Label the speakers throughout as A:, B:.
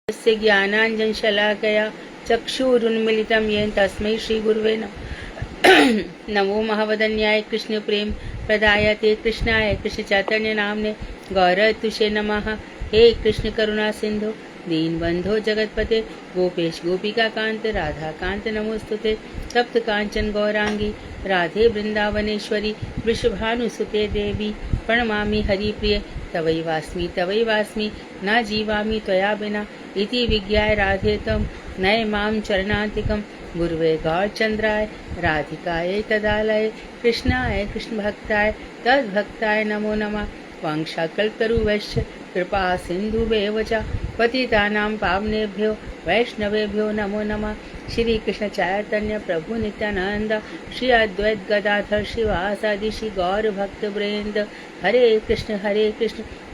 A: तस्य ज्ञानाञ्जनशलाकया चक्षुरुन्मीलितं येन तस्मै श्रीगुरुवे नमः। नमो महावदन्याय कृष्ण प्रेम प्रदाय ते कृष्णाय कृष्ण चैतन्य नामने गौरतुषे नमः। हे कृष्ण करुणा सिंधु दीनबंधो जगतपते गोपेश गोपिका कांत राधा कांत नमोस्तुते। तप्त कांचन गौरांगी राधे वृंदावनेश्वरी वृषभानुसुते देवी प्रणमामि हरिप्रिय तवैवास्मि न जीवामि त्वया बिना इति विज्ञाय राधे तम नय माम चरणान्तिकम गुरुवे गौरचंद्राय राधिकाय तदालय कृष्णाय कृष्ण भक्ताय तद्भक्ताय नमो नमः। वांशाकल्पतरुभ्यश्च कृपा सिन्धुभ्येव च पतितानां पावनेभ्यो वैष्णवेभ्यो नमो नमः। श्री कृष्ण चैतन्य प्रभु नित्यानंद श्री अद्वैत गदाधर श्रीवासादि श्री गौर भक्त वृंद। हरे कृष्ण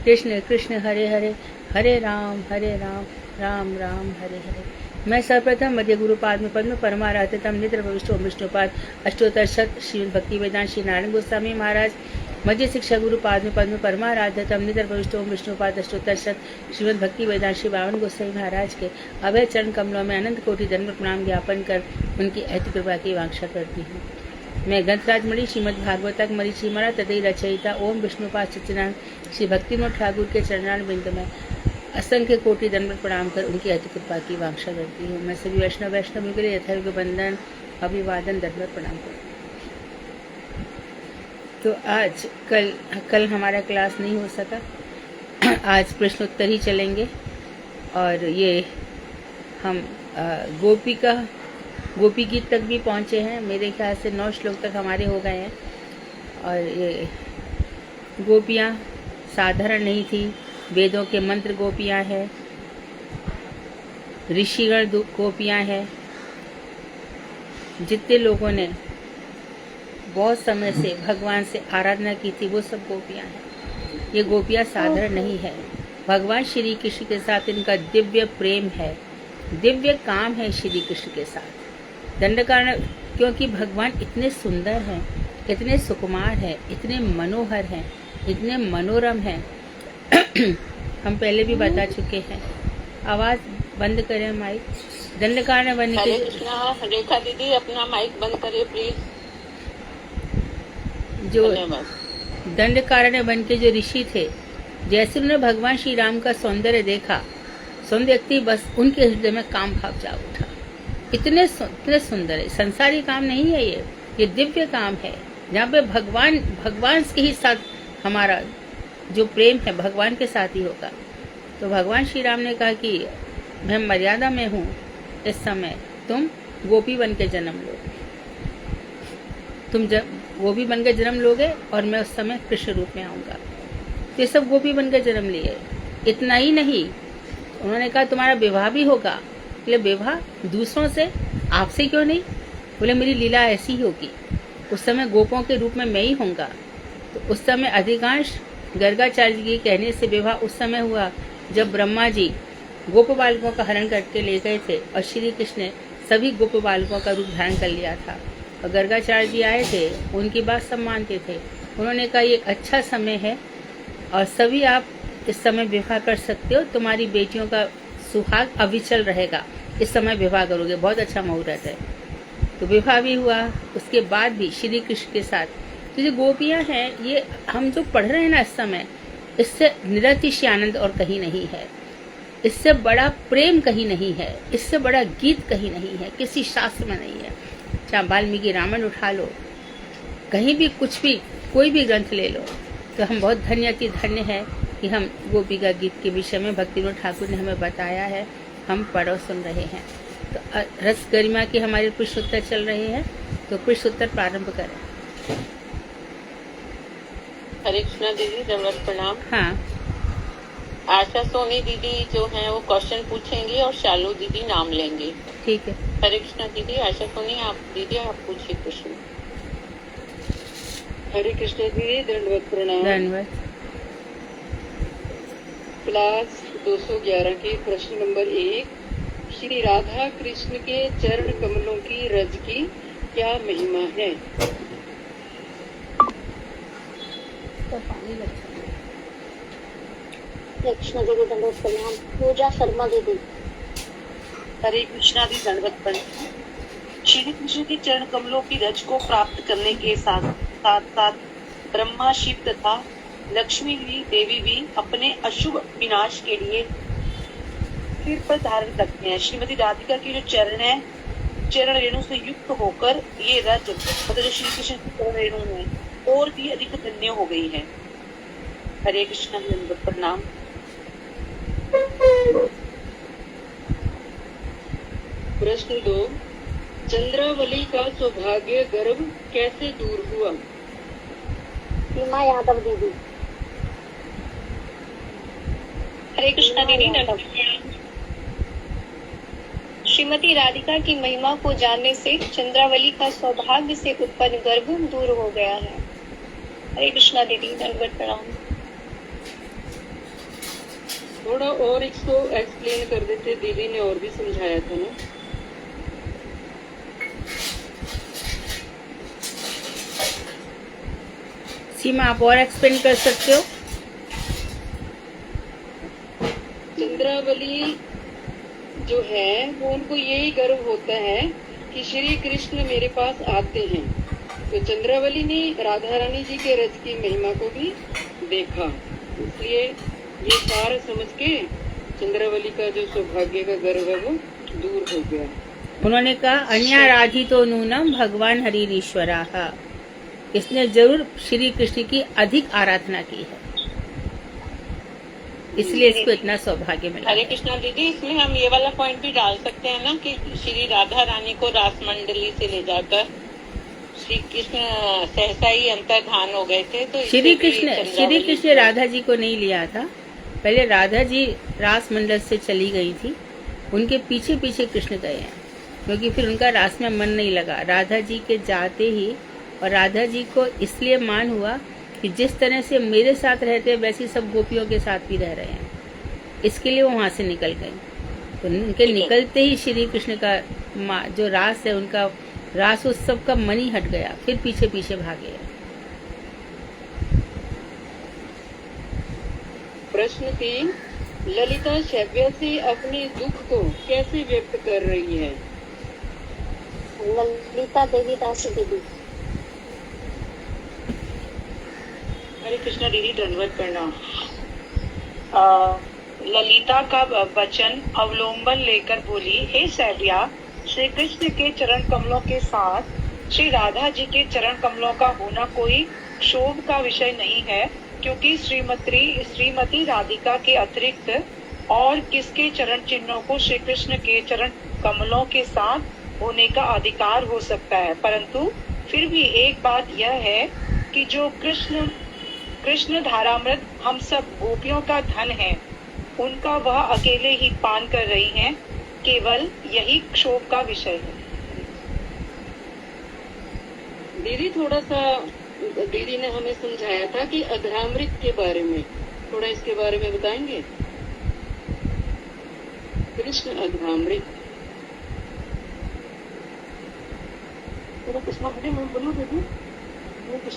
A: कृष्ण कृष्ण हरे हरे, हरे राम राम राम हरे हरे। मैं सर्वप्रथम मध्य गुरुपाद में पद्म परमाराध्यतम निद्र प्रविष्टो विष्णुपाद अष्टोत्तर शत श्री भक्ति वेदांत श्री नारायण गोस्वामी महाराज मध्य शिक्षा गुरुपाद में पद्म परमाराध्यतम निद्र प्रविष्टो विष्णुपाद अष्टोत्तर शत श्रीमद भक्ति वेदांत श्री बावन गोस्वामी महाराज के अभय चरण कमलों में अनंत कोटि दंड प्रणाम ज्ञापन कर उनकी ऐति कृपा की वांछा करती हूँ। मैं ग्रंथराज मणि श्रीमद भागवतक मरीचिमरा तदई रचयिता ओम विष्णुपाद सच्चिदानंद श्री भक्तिनोद ठाकुर के चरणार बिंद में असंख्य कोटि दंडवत प्रणाम कर उनकी अति कृपा की वांछा करती हूँ। मैं सभी वैष्णव के लिए यथायुग बंदन अभिवादन दंडवत प्रणाम करती हूँ। तो आज कल हमारा क्लास नहीं हो सका। आज प्रश्नोत्तर ही चलेंगे और ये हम गोपी गीत तक भी पहुँचे हैं। मेरे ख्याल से 9 श्लोक तक हमारे हो गए हैं। और ये गोपियाँ साधारण नहीं थी, वेदों के मंत्र गोपियाँ हैं, ऋषिगण गोपियाँ हैं। जितने लोगों ने बहुत समय से भगवान से आराधना की थी वो सब गोपियाँ हैं। ये गोपियाँ साधारण नहीं है। भगवान श्री कृष्ण के साथ इनका दिव्य प्रेम है, दिव्य काम है श्री कृष्ण के साथ। दंडकारण्य क्योंकि भगवान इतने सुंदर हैं, इतने सुकुमार हैं, इतने मनोहर हैं, इतने मनोरम हैं। हम पहले भी बता चुके हैं। आवाज बंद करें माइक। दंडकारण्य बन के
B: रेखा दीदी अपना माइक बंद करिए प्लीज।
A: जो दंडकारण्य बन के जो ऋषि थे, जैसे उन्होंने भगवान श्री राम का सौंदर्य देखा, सौंदर्य व्यक्ति बस उनके हृदय में काम भाव जा उठा। इतने सुंदर है। संसारी काम नहीं है ये दिव्य काम है जहाँ पे भगवान के ही साथ हमारा जो प्रेम है भगवान के साथ ही होगा। तो भगवान श्री राम ने कहा कि मैं मर्यादा में हूँ, इस समय तुम गोपी बन के जन्म लो। तुम जब गोपी बन के जन्म लोगे और मैं उस समय कृष्ण रूप में आऊँगा। तो ये सब गोपी बन के जन्म लिए। इतना ही नहीं, उन्होंने कहा तुम्हारा विवाह भी होगा। बोले विवाह दूसरों से, आपसे क्यों नहीं? बोले मेरी लीला ऐसी ही होगी। उस समय गोपों के रूप में मैं ही होऊंगा। तो उस समय अधिकांश गर्गाचार्य जी के कहने से विवाह उस समय हुआ जब ब्रह्मा जी गोप बालकों का हरण करके ले गए थे और श्री कृष्ण ने सभी गोप बालकों का रूप धारण कर लिया था। और गर्गाचार्य जी आए थे, उनकी बात सब मानते थे। उन्होंने कहा ये अच्छा समय है और सभी आप इस समय विवाह कर सकते हो, तुम्हारी बेटियों का सुहाग अविचल रहेगा, इस समय विवाह करोगे, बहुत अच्छा मुहूर्त है। तो विवाह भी हुआ। उसके बाद भी श्री कृष्ण के साथ तो जो गोपियाँ हैं, ये हम जो पढ़ रहे हैं ना इस समय, इससे निरतिशय आनंद और कहीं नहीं है। इससे बड़ा प्रेम कहीं नहीं है, इससे बड़ा गीत कहीं नहीं है, किसी शास्त्र में नहीं है। चाहे वाल्मीकि रामायण उठा लो, कहीं भी कुछ भी कोई भी ग्रंथ ले लो, तो हम बहुत धन्य है कि हम गोपी का गीत के विषय में भक्तिविनोद ठाकुर ने हमें बताया है, हम पढ़ो सुन रहे हैं। तो रस गरिमा के हमारे प्रश्नोत्तर चल रहे हैं, तो प्रश्नोत्तर प्रारंभ करें।
B: हरे कृष्णा दीदी, दंडवत प्रणाम।
A: हाँ,
B: आशा सोनी दीदी जो हैं वो क्वेश्चन पूछेंगी और शालू दीदी नाम लेंगे।
A: ठीक है।
B: हरे कृष्णा दीदी। आशा सोनी आप दीदी आप पूछिए प्रश्न।
C: हरे कृष्ण दीदी, दंडवत प्रणाम।
A: धन्यवाद।
C: क्लास 211 के प्रश्न नंबर 1, श्री राधा कृष्ण के चरण कमलों की रज की क्या महिमा है?
D: कृष्ण दीदी दंडवत प्रणाम। पूजा शर्मा दीदी।
E: हरे कृष्णा दी दंडवत प्रणाम। श्री कृष्ण के चरण कमलों की रज को प्राप्त करने के साथ साथ ब्रह्मा, शिव तथा लक्ष्मी देवी भी अपने अशुभ विनाश के लिए सिर पर धारण करते हैं। श्रीमती राधिका के जो चरण है, चरण रेणु से युक्त होकर ये रज मतलब जो श्री कृष्ण की चरण रेणु है और भी अधिक धन्य हो गई है। हरे कृष्ण दंडवत प्रणाम।
C: प्रश्न 2, चंद्रावली का सौभाग्य गर्भ कैसे दूर हुआ?
D: सीमा यादव दीदी।
F: हरे कृष्णा दीदी दंडवत प्रणाम। श्रीमती राधिका की महिमा को जानने से चंद्रावली का सौभाग्य से उत्पन्न गर्भ दूर हो गया है। हरे कृष्णा दीदी दंडवत प्रणाम।
C: थोड़ा और इसको एक्सप्लेन कर देते, दीदी ने और भी समझाया था ना।
A: सीमा, आप और एक्सप्लेन कर सकते हो?
C: चंद्रावली जो है वो उनको यही गर्व होता है कि श्री कृष्ण मेरे पास आते हैं। तो चंद्रावली ने राधा रानी जी के रज की महिमा को भी देखा, इसलिए ये सार समझ के चंद्रावली का जो सौभाग्य का गर्व है वो दूर हो गया।
A: उन्होंने कहा अन्याराधितो नूनम भगवान हरिरीश्वराः, इसने जरूर श्री कृष्ण की अधिक आराधना की है, इसलिए इसको इतना सौभाग्य मिला।
B: हरे कृष्णा दीदी, इसमें हम ये वाला पॉइंट भी डाल सकते हैं ना कि श्री राधा रानी को रास मंडली से ले जाकर श्री कृष्ण सहसा ही अंतर्धान हो गए थे। तो
A: श्री कृष्ण राधा जी को नहीं लिया था, पहले राधा जी रास मंडल से चली गई थी, उनके पीछे पीछे कृष्ण गए हैं, क्योंकि फिर उनका रास में मन नहीं लगा। राधा जी के जाते ही और राधा जी को इसलिए मान हुआ कि जिस तरह से मेरे साथ रहते वैसी सब गोपियों के साथ भी रह रहे हैं, इसके लिए वो वहां से निकल गई। तो उनके निकलते ही श्री कृष्ण का जो रास है, उनका रास उत्सव का मन ही हट गया, फिर पीछे पीछे भागे।
C: प्रश्न 3, ललिता शव्या से अपने दुख को कैसे व्यक्त कर रही है?
D: ललिता देवी दास दीदी।
E: हरे कृष्णा दीदी दंडवत प्रणाम। ललिता का वचन अवलंबन लेकर बोली, हे सैव्या, श्री कृष्ण के चरण कमलों के साथ श्री राधा जी के चरण कमलों का होना कोई शोभ का विषय नहीं है, क्योंकि श्रीमती राधिका के अतिरिक्त और किसके चरण चिन्हों को श्री कृष्ण के चरण कमलों के साथ होने का अधिकार हो सकता है। परंतु फिर भी एक बात यह है कि जो कृष्ण धारामृत हम सब गोपियों का धन है, उनका वह अकेले ही पान कर रही हैं, केवल यही क्षोभ का विषय है।
C: दीदी ने हमें समझाया था कि अधरामृत के बारे में, थोड़ा इसके बारे में बताएंगे? कृष्ण अधरामृत।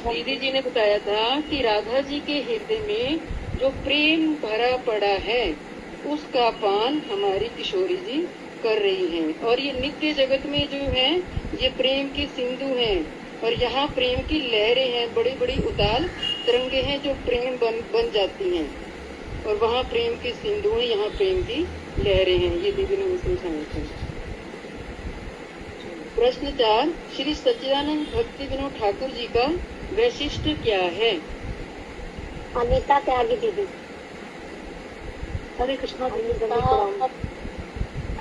C: दीदी जी ने बताया था कि राधा जी के हृदय में जो प्रेम भरा पड़ा है, उसका पान हमारी किशोरी जी कर रही हैं। और ये नित्य जगत में जो है ये प्रेम की सिंधु हैं, और यहाँ प्रेम की लहरें हैं, बड़ी बड़ी उताल तरंगे हैं जो प्रेम बन जाती हैं, और वहाँ प्रेम की सिंधु है, यहाँ प्रेम की लहरें हैं। ये दीदी ने हमें समझाया था। प्रश्न 4, श्री सच्चिदानंद भक्ति विनोद ठाकुर जी का वैशिष्ट क्या है?
D: अनीता त्यागी दीदी।
E: हरे कृष्णा दीदी,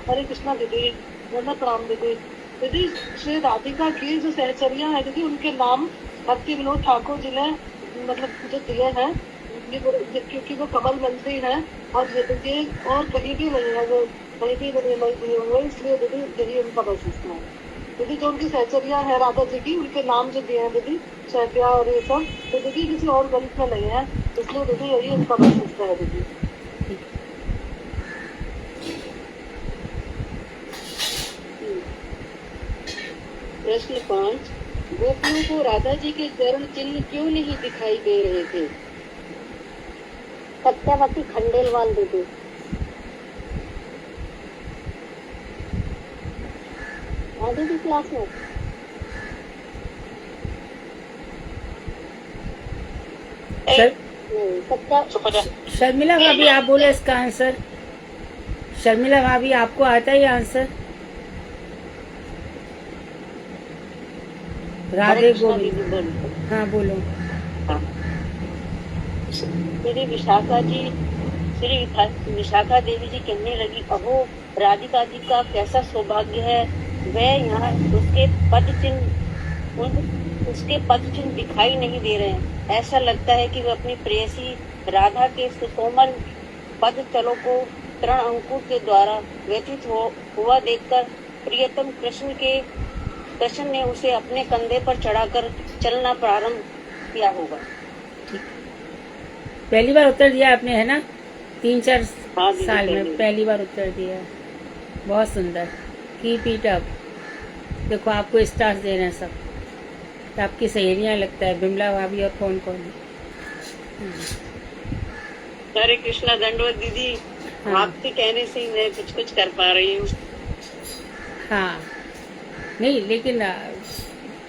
E: हरे कृष्णा दीदी, प्रणाम दीदी। दीदी, श्री राधिका की जो सहचर्या है दीदी, उनके नाम भक्ति विनोद ठाकुर जी ने मतलब जो दिए हैं, क्योंकि वो कमल मंत्री है, और ये और कहीं भी नहीं है, वो कहीं भी नहीं दिए हुए, इसलिए दीदी यही उनका वैशिष्ट है। दीदी जो उनकी सहचर्या है राधा जी की, उनके नाम जो दिए हैं दीदी, शैव्या और ये सब, तो दीदी किसी और ग्रंथ में नहीं है, इसलिए दीदी यही उनका वैशिष्ट है दीदी।
C: प्रश्न 5, गोपियों को राधा जी के चरण चिन्ह क्यों नहीं दिखाई दे रहे थे?
D: सत्यवती खंडेलवाल दीदी। है दीदी क्लास में?
A: सर
D: नहीं, सत्या
A: शर्मिला भाभी आप बोले इसका आंसर। शर्मिला भाभी आपको आता है ये आंसर? राधे गोविंद। हाँ बोलो।
G: श्री विशाखा जी, श्री विशाखा देवी जी कहने लगी, अहो राधिका जी का कैसा सौभाग्य है, वह यहाँ उसके पद चिन्ह दिखाई नहीं दे रहे हैं। ऐसा लगता है कि वह अपनी प्रेयसी राधा के सुकोमल पद चलों को तरण अंकुर के द्वारा व्यतीत हुआ देखकर प्रियतम कृष्ण ने उसे अपने कंधे पर चढ़ाकर चलना प्रारंभ किया होगा।
A: पहली बार उत्तर दिया आपने, है ना? 3-4
G: हाँ दीदी,
A: साल में पहली बार उत्तर दिया। बहुत सुंदर, कीप इट अप। देखो आपको स्टार्स दे रहे हैं सब। तो आपकी सहेलियां लगता है, बिमला भाभी और कौन कौन है।
G: हरे कृष्णा, दंडवत दीदी।
A: हाँ।
G: आपके कहने से ही मैं कुछ कर पा रही हूँ।
A: हाँ नहीं, लेकिन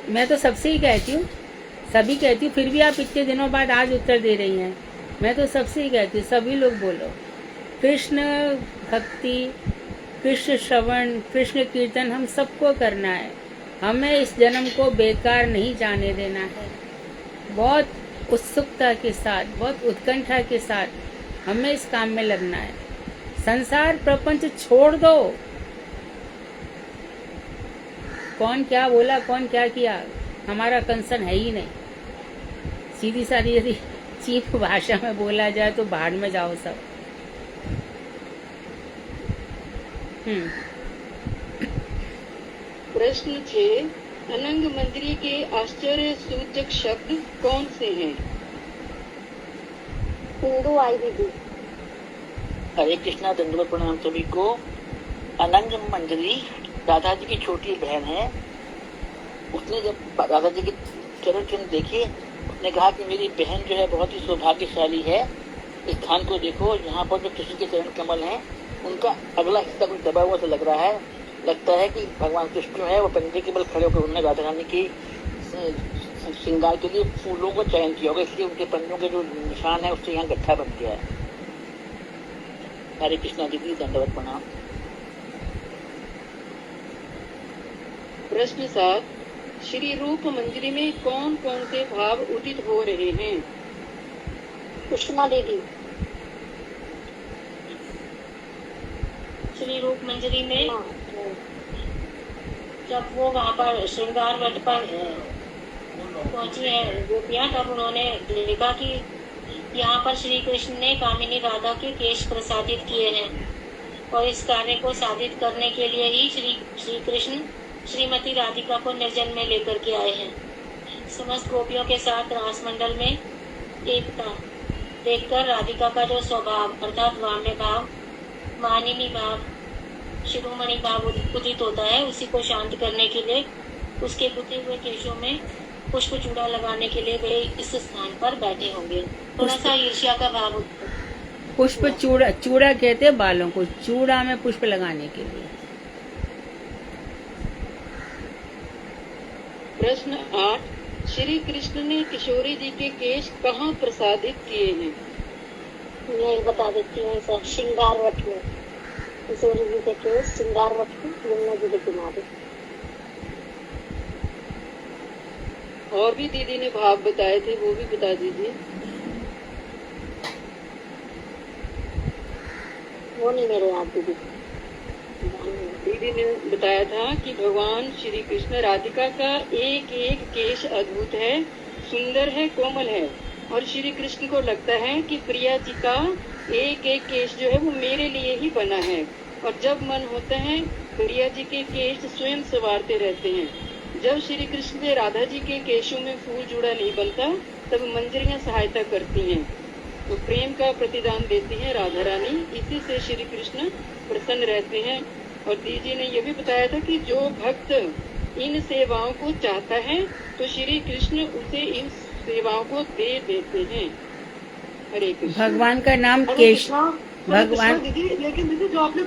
A: मैं तो सबसे ही कहती हूँ, सभी कहती हूँ, फिर भी आप इतने दिनों बाद आज उत्तर दे रही हैं। मैं तो सबसे ही कहती हूँ, सभी लोग बोलो। कृष्ण भक्ति, कृष्ण श्रवण, कृष्ण कीर्तन हम सबको करना है। हमें इस जन्म को बेकार नहीं जाने देना है। बहुत उत्सुकता के साथ, बहुत उत्कंठा के साथ हमें इस काम में लगना है। संसार प्रपंच छोड़ दो। कौन क्या बोला, कौन क्या किया, हमारा कंसर्न है ही नहीं। सीधी सादी यदि चीप भाषा में बोला जाए तो भाड़ में जाओ सब।
C: प्रश्न 6, अनंग मंजरी के आश्चर्य सूचक शब्द कौन से हैं?
D: हिंदू आई दीदी।
H: हरे कृष्णा, दंडवत प्रणाम सभी को। अनंग मंजरी राधा जी की छोटी बहन है। उसने जब राधा जी के चरण चिन्ह देखे, उसने कहा कि मेरी बहन जो है बहुत ही सौभाग्यशाली है। इस स्थान को देखो, यहाँ पर जो कृष्ण के चरण कमल हैं, उनका अगला हिस्सा कुछ दबा हुआ सा लग रहा है। लगता है कि भगवान कृष्ण जो है वो पंजे के बल खड़े होकर उन्होंने राधा रानी की श्रृंगार के लिए फूलों को चयन किया होगा, इसलिए उनके पंजों के जो निशान है उससे यहाँ गट्ठा बन गया है। हरे कृष्णा दीदी, दंडवत प्रणाम।
C: प्रश्न 7, श्री रूप मंजरी में कौन कौन से भाव उदित हो रहे हैं?
D: कृष्णा दीदी।
G: श्री रूप मंजरी में
D: हाँ।
G: जब वो वहाँ पर श्रृंगार वट पर पहुंची है गोपियाँ, तब उन्होंने देखा कि यहाँ पर श्री कृष्ण ने कामिनी राधा के केश प्रसादित किए हैं, और इस कार्य को साधित करने के लिए ही श्री कृष्ण श्रीमती राधिका को निर्जन में लेकर के आए हैं। समस्त गोपियों के साथ रास मंडल में एकता देखकर राधिका का जो स्वभाव अर्थात वाम्य भाव, मानिनी भाव, शिरोमणि भाव उदित होता है, उसी को शांत करने के लिए उसके बुते हुए केशों में पुष्प चूड़ा लगाने के लिए वे इस स्थान पर बैठे होंगे। थोड़ा सा ईर्ष्या का भाव
A: पुष्प चूड़ा, चूड़ा कहते हैं बालों को, चूड़ा में पुष्प लगाने के लिए।
C: प्रश्न 8, श्री कृष्ण ने किशोरी जी के केश कहाँ प्रसादित किए हैं?
D: मैं बता देती हूँ सर, श्रृंगारवट में। किशोरी जी के केस श्रृंगारवट में, यमुना जी के किनारे।
C: और भी दीदी ने भाव बताए थे, वो भी बता दीजिए।
D: वो नहीं मेरे याद दीदी।
C: दीदी ने बताया था कि भगवान श्री कृष्ण राधिका का एक एक केश अद्भुत है, सुंदर है, कोमल है, और श्री कृष्ण को लगता है कि प्रिया जी का एक एक केश जो है वो मेरे लिए ही बना है, और जब मन होता है प्रिया जी के केश स्वयं संवारते रहते हैं। जब श्री कृष्ण से राधा जी के केशों में फूल जुड़ा नहीं बनता, तब मंजरियां सहायता करती हैं, तो प्रेम का प्रतिदान देती हैं राधा रानी। इसी से श्री कृष्ण प्रसन्न रहते हैं। और दीदी ने यह भी बताया था कि जो भक्त इन सेवाओं को चाहता है तो श्री कृष्ण उसे इन सेवाओं को दे देते हैं। हरे कृष्ण।
A: भगवान का नाम
E: हरे
A: केश
E: कृष्णा,
A: भगवान
E: दीदी, लेकिन दीदी जो आपने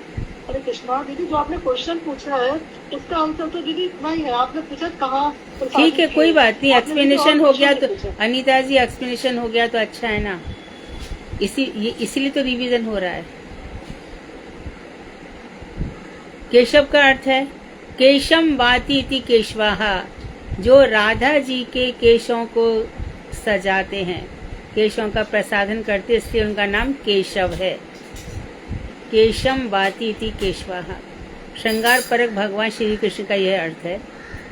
E: हरे कृष्णा दीदी जो आपने क्वेश्चन पूछा है उसका आंसर तो दीदी इतना ही है। आपने पूछा कहाँ
A: ठीक है, कोई बात नहीं,
E: आपने दीदी और
A: एक्सप्लेनेशन हो गया
E: क्वेश्चन
A: तो
E: नहीं पूछा।
A: अनीता जी एक्सप्लेनेशन हो गया तो अच्छा है ना, इसीलिए तो रिवीजन हो रहा है। केशव का अर्थ है केशम वाति इति केशवाहा, जो राधा जी के केशों को सजाते हैं, केशों का प्रसाधन करते, इसलिए उनका नाम केशव है। केशम वाति इति केशवाहा, श्रृंगार परक भगवान श्री कृष्ण का यह अर्थ है।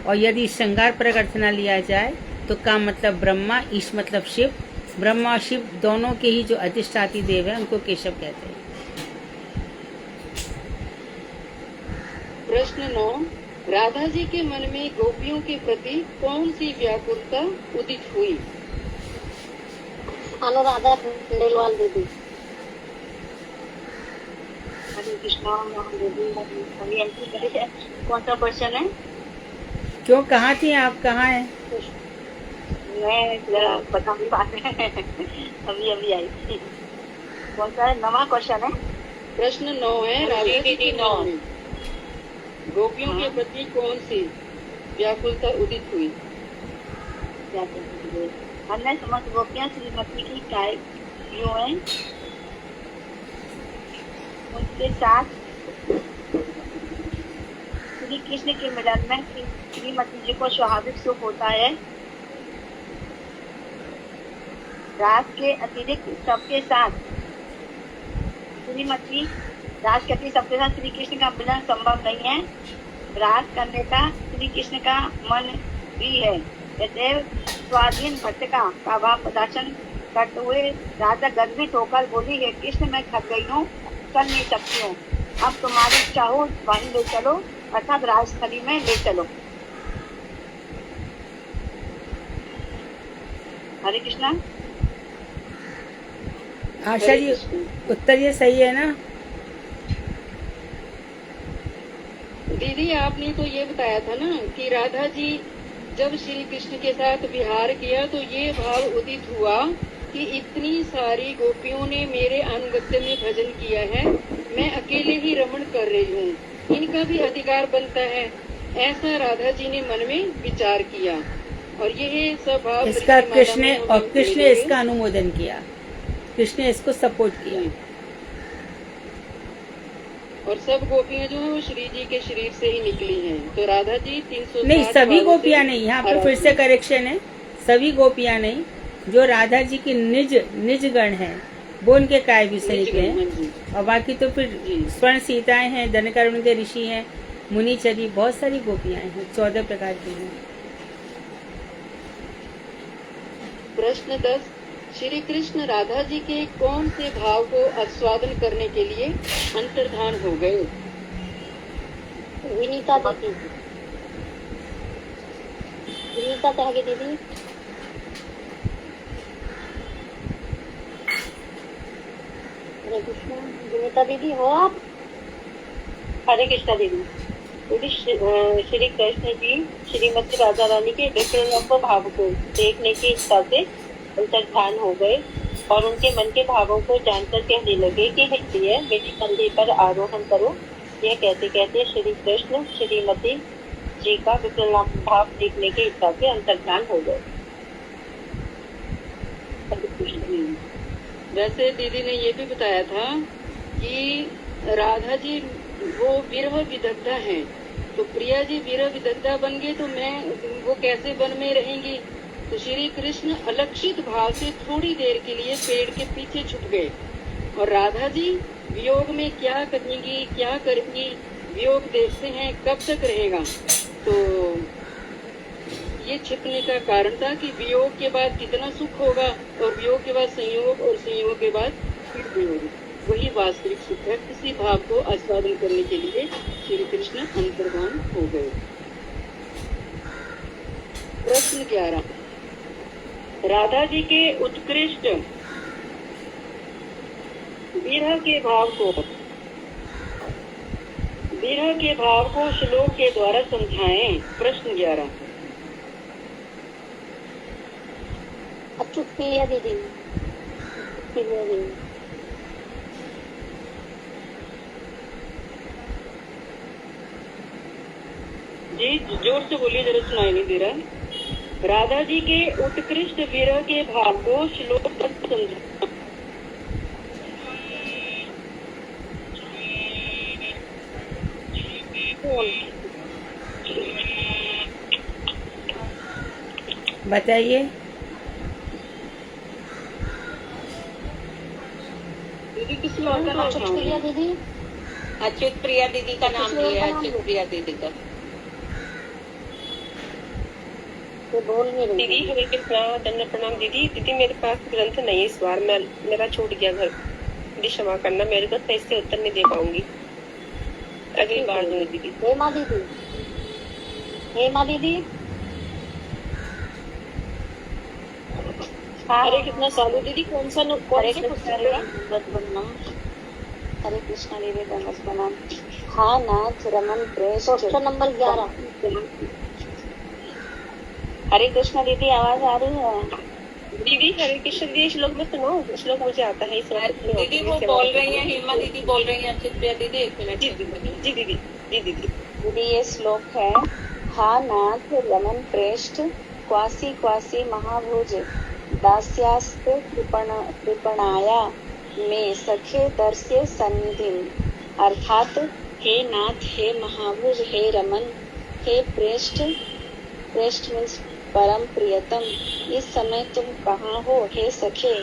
A: और यदि श्रृंगार परक अर्थ न लिया जाए तो का मतलब ब्रह्मा, ईश मतलब शिव, ब्रह्मा और शिव दोनों के ही जो अधिष्ठाती देव है उनको केशव कहते हैं।
C: प्रश्न 9, राधा जी के मन में गोपियों के प्रति कौन सी व्याकुलता उदित हुई?
D: अनुराधा खंडेलवाल दीदी।
G: हरे कृष्णा दीदी, अभी एंट्री करिए। कौन सा क्वेश्चन है?
A: क्यों, कहाँ थी आप, कहाँ हैं?
G: मैं जरा बता नहीं पा रहे अभी आई थी। कौन सा है? नवा क्वेश्चन है।
C: प्रश्न 9 है, राधा जी के मन में गोपियों के प्रति कौन सी व्याकुलता उदित हुई?
G: अन्य समस्त गोपियां श्रीमती की काय जो है उनके साथ श्री कृष्ण के मिलन में श्रीमती जी को स्वाभाविक सुख होता है। रास के अतिरिक्त सबके साथ श्रीमती रास के अतिरिक्त सबके साथ श्री कृष्ण का मिलन संभव नहीं है। रास करने का श्री कृष्ण का मन भी है। जैसे स्वाधीन भटका का भाव प्रदर्शन करते हुए राजा गर्वित होकर बोली, हे कृष्ण मैं थक गई हूँ, चल नहीं सकती हूँ, अब तुम्हारी इच्छा हो वहीं ले चलो, अर्थात राजस्थली में ले चलो। हरे कृष्णा।
A: आशा जी उत्तर ये सही है ना?
C: दीदी आपने तो ये बताया था ना कि राधा जी जब श्री कृष्ण के साथ विहार किया तो ये भाव उदित हुआ कि इतनी सारी गोपियों ने मेरे अनुगत्य में भजन किया है, मैं अकेले ही रमण कर रही हूँ, इनका भी अधिकार बनता है। ऐसा राधा जी ने मन में विचार किया और यह स्वभाव
A: इसका कृष्ण ने इसका अनुमोदन किया, कृष्ण ने इसको सपोर्ट किया।
C: और सब गोपियां जो है वो श्री जी के शरीर से ही निकली हैं। तो राधा जी 360
A: नहीं, सभी गोपियां नहीं, यहाँ पे फिर से करेक्शन है, सभी गोपियां नहीं, जो राधा जी की निज गण है वो उनके काय विषय के हैं, और बाकी तो फिर स्वर्ण सीताएं हैं, दनकर्ण के ऋषि हैं, मुनिचरी, बहुत सारी गोपियां हैं, 14 प्रकार की हैं।
C: प्रश्न 10, श्री कृष्ण राधा जी के कौन से भाव को आस्वादन करने के लिए अंतर्धान हो गए?
D: विनीता दीदी। विनीता कहेगी दीदी। हरे कृष्णा। विनीता दीदी हो आप?
G: हरे कृष्णा दीदी। दीदी श्री कृष्ण जी श्रीमती राधा रानी के विक्रम भाव को देखने की इच्छा से अंतर्धान हो गए और उनके मन के भावों को जानकर कहने लगे कि हे प्रिय, मेरी कंधे पर आरोहण करो। यह कहते कहते श्री कृष्ण श्रीमती जी का विक्रम भाव देखने की इच्छा से अंतर्धान हो गए।
C: वैसे दीदी ने ये भी बताया था कि राधा जी वो विरह विदग्धा हैं, तो प्रिया जी विरह विदग्धा बन गए तो मैं वो कैसे वन में रहेंगी? तो श्री कृष्ण अलक्षित भाव से थोड़ी देर के लिए पेड़ के पीछे छुप गए और राधा जी वियोग में क्या करेंगी, क्या करेंगी, वियोग देखते हैं कब तक रहेगा। तो ये छिपने का कारण था कि वियोग के बाद कितना सुख होगा और वियोग के बाद संयोग और संयोग के बाद फिर वियोग, वही वास्तविक सुख है। इसी भाव को आस्वादन करने के लिए श्री कृष्ण अंतर्धान हो गए। प्रश्न 11, राधा जी के उत्कृष्ट विरह के भाव को श्लोक के द्वारा समझाएं। प्रश्न 11।
D: अच्युत प्रिया दीदी। हेमावती बोल रही हूँ।
C: जी जोर से बोलिए, जरा सुनाई नहीं दे रहा। राधा जी के उत्कृष्ट विरह के भाव को श्लोक तक समझा।
A: बताइए।
C: दीदी किसी और का नाम
D: अच्युत
C: सुनाओ।
D: प्रिया दीदी,
B: अच्युत प्रिया दीदी का नाम लिया, अच्युत प्रिया दीदी का।
D: ये बोल नहीं रही।
I: दीदी हरे कृष्णा, दंड प्रणाम दीदी। दीदी मेरे पास ग्रंथ नहीं है इस बार, मेरा छूट गया घर। दीदी क्षमा करना, मेरे को सही से उत्तर नहीं दे पाऊंगी, अगली बार दूंगी दीदी।
D: हेमा दीदी, हेमा दीदी,
I: हरे कृष्णा सालू दीदी, कौन सा
D: हरे कृष्णा दंडवंदनम, हरे कृष्णा दीदी दंडवंदनम। हाँ नाथ रमन प्रेस, क्वेश्चन नंबर 11। हरे कृष्णा दीदी, आवाज आ रही है?
I: दीदी हरे कृष्ण दीदी, श्लोक में सुनो, श्लोक मुझे आता है इस वक्त।
B: दीदी वो बोल रही है, हेमा दीदी बोल रही है, अच्युत प्रिया दीदी 1 मिनट।
I: जी दीदी, जी दीदी।
D: दीदी ये श्लोक है, हा नाथ रमन प्रेष्ठ क्वासी क्वासी महाभुज दास्यास्त कृपणाया में सखे दर्श्य सन्निधिम। अर्थात हे नाथ, हे महाभुज, हे रमन, हे प्रेष्ठ, प्रेष्ठ मीन्स परम प्रियतम, इस समय तुम कहाँ हो? हे सखे,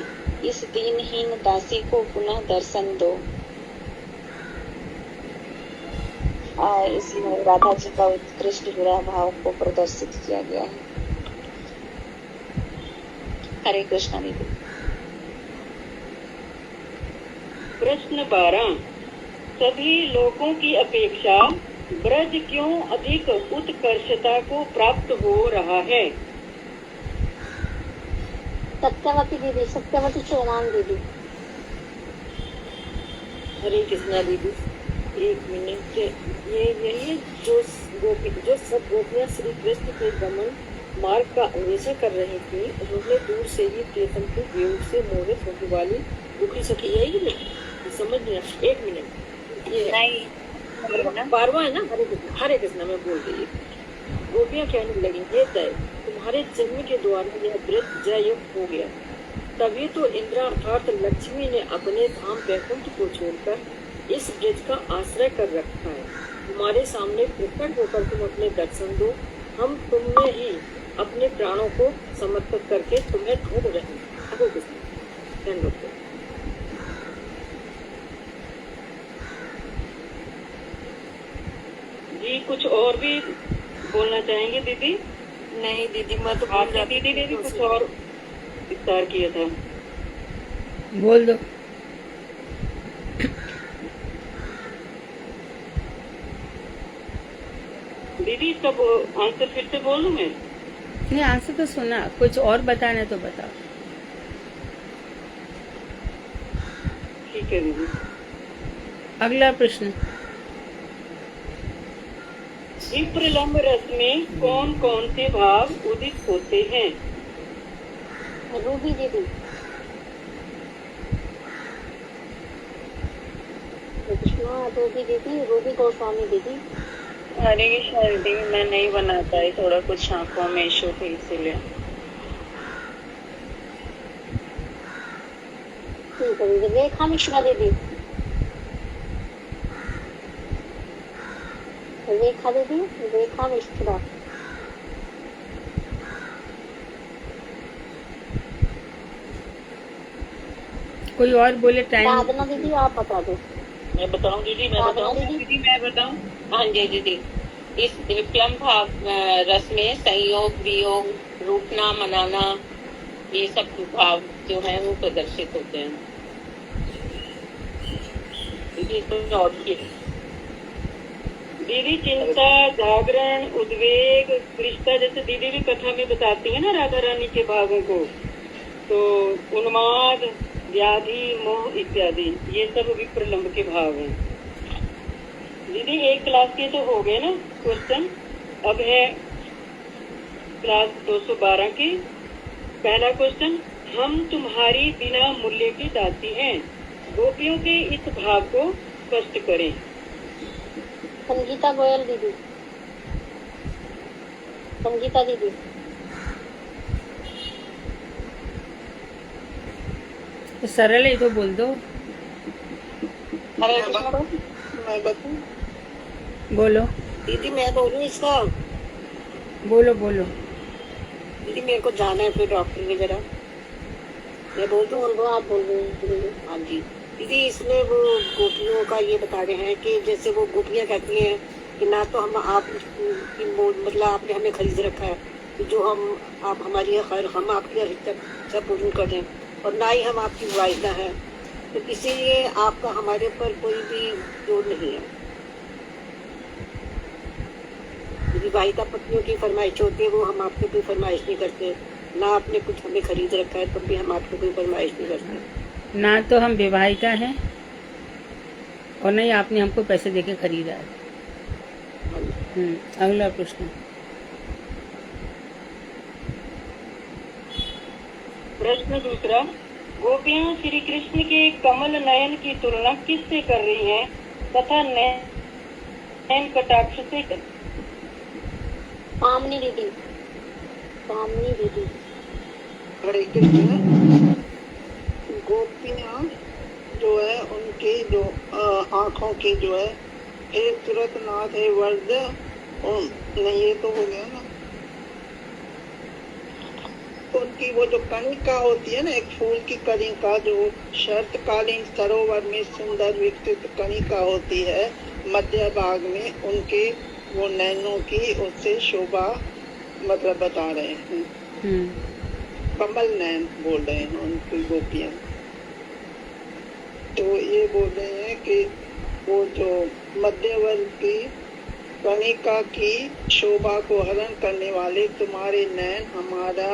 D: इस दीनहीन दासी को पुनः दर्शन दो। इसमें राधा जी का उत्कृष्ट विरह भाव को प्रदर्शित किया गया है। हरे कृष्णा दीदी।
C: प्रश्न 12। सभी लोगों की अपेक्षा ब्रज क्यों अधिक उत्कर्षता को प्राप्त हो रहा है?
D: सत्यवती दीदी, सत्यवती चौहान दीदी।
J: हरे कृष्णा दीदी, 1 मिनट। ये यही जो सब गोपियाँ श्री कृष्ण के गमन मार्ग का अन्वेषण कर रही थी, उन्होंने दूर से ही प्रियतम के वियोग से मोहित होने वाली दुखी सखी, यही नहीं समझ लिया। 1 मिनट, ये
D: नहीं
J: 12वां है ना। हरे कृष्णा में बोल रही है। गोपियाँ कहने लगी, हे दैव, तुम्हारे जन्म के द्वारा यह व्रत जययुक्त हो गया। तभी तो इंद्रा अर्थात लक्ष्मी ने अपने धाम वैकुंठ को छोड़कर इस ब्रज का आश्रय कर रखा है। हमारे सामने प्रकट होकर तुम अपने दर्शन दो, हम तुमने ही अपने प्राणों को समर्पित करके तुम्हें ढूंढ रहे हैं।
C: जी कुछ और भी बोलना चाहेंगे दीदी?
B: नहीं दीदी, मैं तो
C: आपकी दीदी ने भी कुछ और विस्तार किया था।
A: बोल दो।
C: दीदी इसका आंसर फिर से बोल दूं मैं?
A: नहीं, आंसर तो सुना, कुछ और बताना तो बताओ।
C: ठीक है दीदी।
A: अगला प्रश्न।
C: विप्रलंब रस में कौन कौन से भाव उदित होते हैं?
D: रूबी दीदी, कृष्णा रूबी दीदी, रूबी गोस्वामी दीदी।
I: हरे कृष्णा दीदी, मैं नहीं बनाता है, थोड़ा कुछ आंखों में इशू थी इसीलिए।
D: ठीक है दीदी। रेखा मिश्रा दीदी, रेखा दीदी, रेखा मिश्रा।
A: कोई और बोले? टाइम।
D: साधना दीदी आप बता दो।
H: मैं बताऊं दीदी, मैं
D: साधना
H: बताऊं
D: दीदी,
B: दीदी मैं बताऊं? हाँ जी दीदी, इस विप्लम भाव रस में संयोग, वियोग, रूठना, मनाना, ये सब भाव जो है वो प्रदर्शित होते हैं।
H: दीदी इसमें और भी है।
C: दीदी चिंता, जागरण, उद्वेग, कृष्णा, जैसे दीदी भी कथा में बताती है ना राधा रानी के भावों को, तो उन्माद, व्याधि, मोह इत्यादि, ये सब विप्रलंब के भाव हैं। दीदी एक क्लास के तो हो गए ना क्वेश्चन, अब है क्लास 212 की। पहला क्वेश्चन, हम तुम्हारी बिना मूल्य की दासी हैं। गोपियों के इस भाव को स्पष्ट करें।
F: संगीता गोयल दीदी, संगीता दीदी।
A: तो सरल है तो बोल दो।
B: हरे कृष्ण।
H: मैं बताऊं
A: बोलो
J: दीदी, मैं बोलूं इसका?
A: बोलो बोलो।
J: दीदी मेरे को जाना है फिर डॉक्टर की जरा। मैं बोल दूं?
F: बोल दो, आप बोल दो।
J: हाँ जी दीदी, इसमें वो गोपियों का ये बता रहे हैं कि जैसे वो गोपियां कहती हैं कि ना तो हम आप मतलब आपने हमें खरीद रखा है कि जो आप हमारी खैर हम आपकी सब पूर्ण कर दें, और ना ही हम आपकी वाइदा है, तो इसीलिए आपका हमारे पर कोई भी जोर नहीं है। विवाहिता पत्नियों की फरमाइश होती है, वो हम आपसे कोई फरमाइश नहीं करते। ना आपने कुछ हमें खरीद रखा है तब भी हम आपको कोई फरमाइश नहीं करते।
A: ना तो हम विवाहिता हैं और नहीं आपने हमको पैसे देके खरीदा है। अगला प्रश्न।
C: प्रश्न दूसरा, गोपियां श्री कृष्ण के कमल नयन की तुलना किससे कर रही हैं तथा नयन कटाक्ष से कर?
F: पामनी दीदी, पामनी दीदी।
H: हरे कृष्ण। गोपियां जो है उनके जो आँखों के जो है एक तुरंत नाथ है वर्द नहीं, ये तो हो गया ना। उनकी वो जो कणिका होती है ना, एक फूल की कणिका जो शरतकालीन सरोवर में सुंदर विकसित कणिका होती है, मध्य भाग में उनके वो नैनों की उससे शोभा मतलब बता रहे हैं। कमल नैन बोल रहे हैं उनकी गोपियां। तो ये बोल रहे हैं कि वो जो मध्यवर्ग की कणिका की शोभा को हरण करने वाले तुम्हारे नैन हमारा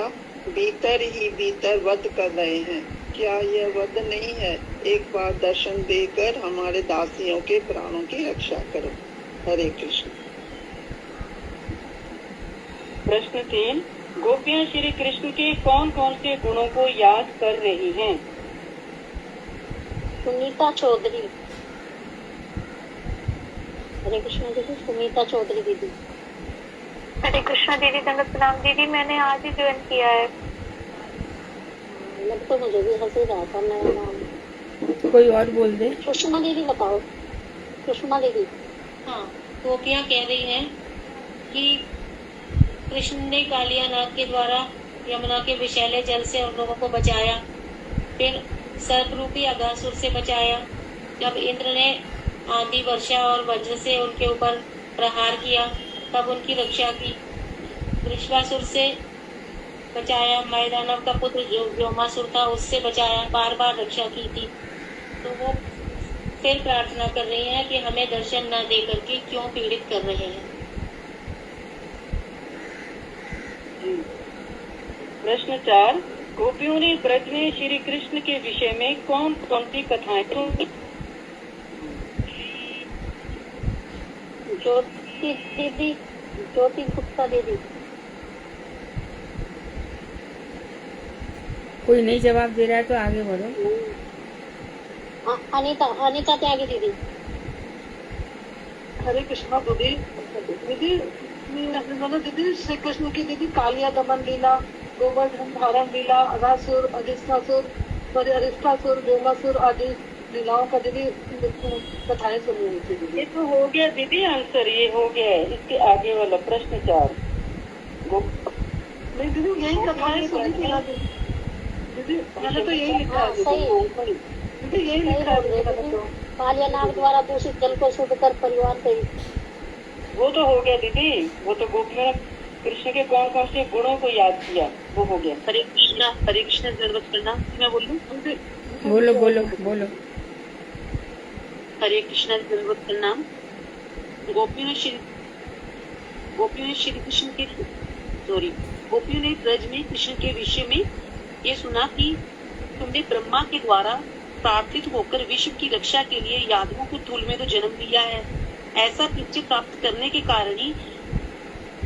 H: भीतर ही भीतर वध कर रहे हैं। क्या यह वध नहीं है? एक बार दर्शन देकर हमारे दासियों के प्राणों की रक्षा करो। हरे कृष्ण।
C: प्रश्न 3, गोपियां श्री कृष्ण के कौन कौन से गुणों को याद कर रही हैं?
F: सुनीता चौधरी। हरे कृष्ण दीदी, सुनीता चौधरी दीदी।
K: हरे कृष्णा दीदी, दंडवत प्रणाम दीदी। मैंने आज ही ज्वाइन किया है।
F: लग तो मुझे भी हंसी रहा था नया नाम।
A: कोई और बोल दे।
F: सुषमा दीदी बताओ। सुषमा दीदी।
G: हाँ, गोपियां कह रही हैं कि कृष्ण ने कालिया नाग के द्वारा यमुना के विषैले जल से उन लोगों को बचाया, फिर सर्परूपी अघासुर से बचाया। जब इंद्र ने आंधी वर्षा और वज्र से उनके ऊपर प्रहार किया तब उनकी रक्षा की। वृषभासुर से बचाया। मैदानव का पुत्र जो व्योमासुर था उससे बचाया, बार बार रक्षा की थी। तो वो फिर प्रार्थना कर रही हैं कि हमें दर्शन न दे करके क्यों पीड़ित कर रहे हैं।
C: प्रश्न 4, गोपियों ने ब्रज में श्री कृष्ण के विषय में कौन कौन सी कथाएं सुनी?
F: ज्योति दीदी, ज्योति गुप्ता दीदी।
A: कोई नहीं जवाब दे रहा है तो आगे बढ़ो।
F: अनीता, अनीता त्यागी दीदी।
J: हरे कृष्णा दीदी। दीदी दीदी श्री कृष्ण की दीदी कालिया दमन लीला, गोवर्धन धारण लीला, अघासुर, अरिष्टासुर, अरिष्टासुर, व्योमासुर आदि लीलाओं का दीदी कथाएं सुनी हुई थी दीदी।
C: ये तो हो गया दीदी आंसर, ये हो गया है। इसके आगे वाला प्रश्न 4,
J: नहीं दीदी यही कथाएं सुनी थी ना दीदी, मैंने तो यही लिखा है
F: सही
J: दीदी, यही लिखा है।
F: कालिया नाग द्वारा दूषित जल को शुद्ध कर परिवार सहित।
C: वो तो हो गया दीदी, वो तो गोपियों ने कृष्ण के कौन कौन से गुणों को याद किया, वो हो गया।
H: हरे कृष्ण दंडवत प्रणाम। मैं बोलूं?
A: बोलो बोलो बोलो।
H: हरे कृष्ण दंडवत प्रणाम। गोपियों ने श्री गोपियों ने ब्रज में कृष्ण के विषय में ये सुना कि तुमने ब्रह्मा के द्वारा प्रार्थित होकर विश्व की रक्षा के लिए यादवों को धूल में तो जन्म दिया है। ऐसा पिच्च प्राप्त करने के कारण ही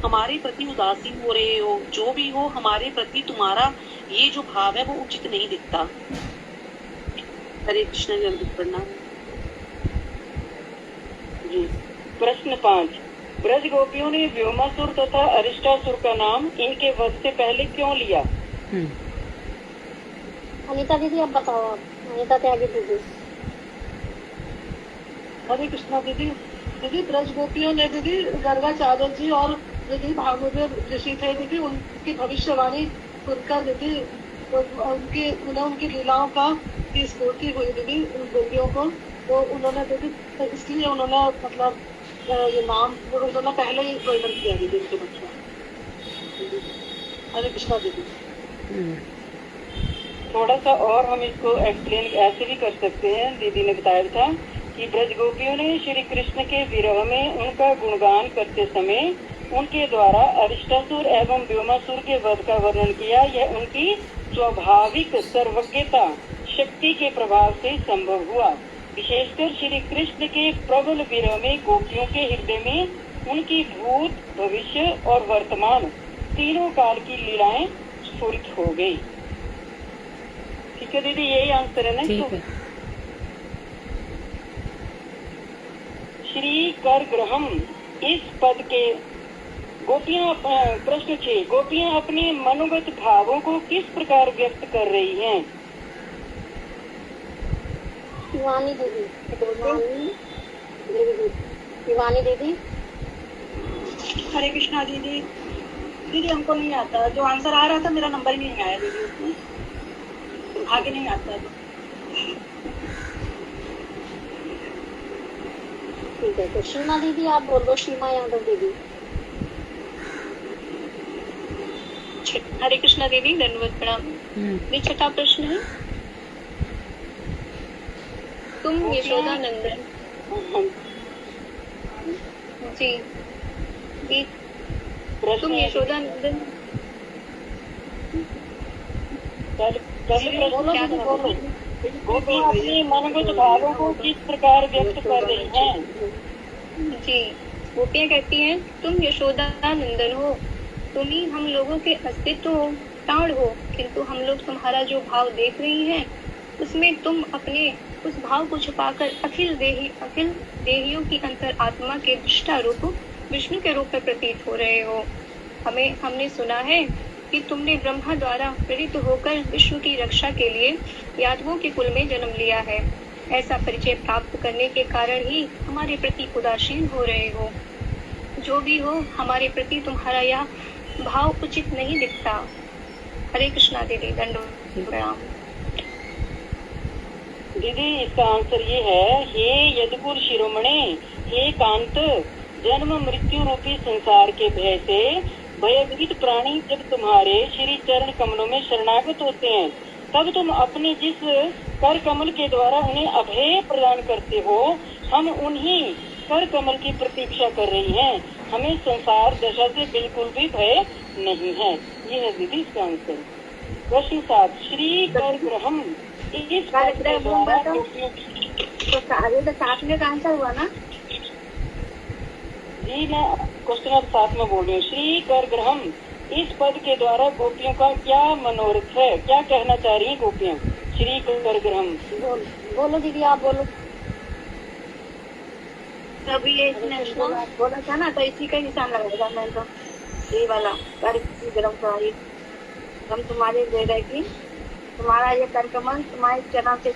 H: हमारे प्रति उदासीन हो रहे हो। जो भी हो, हमारे प्रति तुम्हारा
L: ये जो भाव है वो उचित नहीं दिखता। हरे कृष्ण जी, अमृत प्रणाम
C: जी। प्रश्न 5, ब्रज गोपियों ने व्योमासुर तथा अरिष्टासुर का नाम इनके वध से पहले क्यों लिया?
F: अनीता दीदी अब बताओ, आप अनीता त्यागी दीदी।
J: हरे कृष्णा दीदी। दीदी ब्रज गोपियों ने दीदी गर्गाचार्य जी और दीदी भागवत ऋषि थे दीदी, उनकी भविष्यवाणी सुनकर दीदी उनकी लीलाओं का की स्फूर्ति हुई दीदी उन गोपियों को, तो उन्होंने दीदी इसलिए उन्होंने मतलब ये नाम उन्होंने पहले ही वर्णन किया दीदी उनके बच्चों। हरे कृष्णा दीदी।
C: थोड़ा सा और हम इसको एक्सप्लेन ऐसे भी कर सकते हैं। दीदी ने बताया था कि ब्रज गोपियों ने श्री कृष्ण के विरह में उनका गुणगान करते समय उनके द्वारा अरिष्टासुर एवं व्योमासुर के वध का वर्णन किया। यह उनकी स्वाभाविक सर्वज्ञता शक्ति के प्रभाव से संभव हुआ। विशेषकर श्री कृष्ण के प्रबल विरह में गोपियों के हृदय में उनकी भूत, भविष्य और वर्तमान तीनों काल की लीलाएं स्फुरित हो गई। ठीक है दीदी, यही आंसर है ना?
A: ठीक है।
C: श्री कर ग्रहम इस पद के गोपियां प्रश्न 6, गोपियां अपने मनोगत भावों को किस प्रकार व्यक्त कर रही हैं?
F: शिवानी दीदी। शिवानी दीदी।
J: हरे कृष्णा दीदी। दीदी हमको नहीं आता, जो आंसर आ रहा था मेरा नंबर ही नहीं आया दीदी, उसमें आगे नहीं आता।
F: ठीक है, तो सीमा दीदी आप बोल दो। सीमा यादव दीदी।
K: हरे कृष्णा दीदी, दंडवत प्रणाम। ये छठा प्रश्न है, तुम यशोदा नंदन जी तुम यशोदा नंदन
C: गोपियां अपने मनोगत भावों को किस प्रकार व्यक्त कर रही हैं?
K: जी, गोपियां कहती हैं, तुम यशोदा नंदन हो, तुम ही हम लोगों के अस्तित्व हो, प्राण हो, किंतु हम लोग तुम्हारा जो भाव देख रही हैं उसमें तुम अपने उस भाव को छुपाकर अखिल देहियों की अंतर आत्मा के दृष्टा रूप विष्णु के रूप में प्रतीत हो रहे हो। हमने सुना है कि तुमने ब्रह्मा द्वारा प्रेरित होकर विश्व की रक्षा के लिए यादवों के कुल में जन्म लिया है। ऐसा परिचय प्राप्त करने के कारण ही हमारे प्रति उदासीन हो रहे हो। जो भी हो, हमारे प्रति तुम्हारा यह भाव उचित नहीं दिखता। हरे कृष्णा दीदी, दंडवत प्रणाम।
C: दीदी इसका आंसर ये है, हे यदुकुल शिरोमणे, हे कांत, जन्म मृत्यु रूपी संसार के भय से भयभीत प्राणी जब तुम्हारे श्री चरण कमलों में शरणागत होते हैं, तब तुम अपने जिस कर कमल के द्वारा उन्हें अभय प्रदान करते हो, हम उन्हीं कर कमल की प्रतीक्षा कर रही हैं। हमें संसार दशा से बिल्कुल भी भय नहीं है। ये है दीदी इसका आंसर। प्रश्न 7, श्री कर ग्रहम इस पद के द्वारा
F: तो साथ में आंसर हुआ ना
C: जी? मैं क्वेश्चन नंबर 7 में बोल रही हूँ। श्री कर ग्रहम इस पद के द्वारा गोपियों का क्या मनोरथ है? क्या कहना चाह रही हैं गोपियाँ? श्री कर ग्रहम
F: बोलो दीदी, आप बोलो।
K: अभी ये
F: बोला था ना, तो इसी का निशान लगाएगा मैं तो, ये वाला कर गरम कराई। हम तुम्हारे हृदय की, तुम्हारा ये कर कमल तुम्हारे चरण से,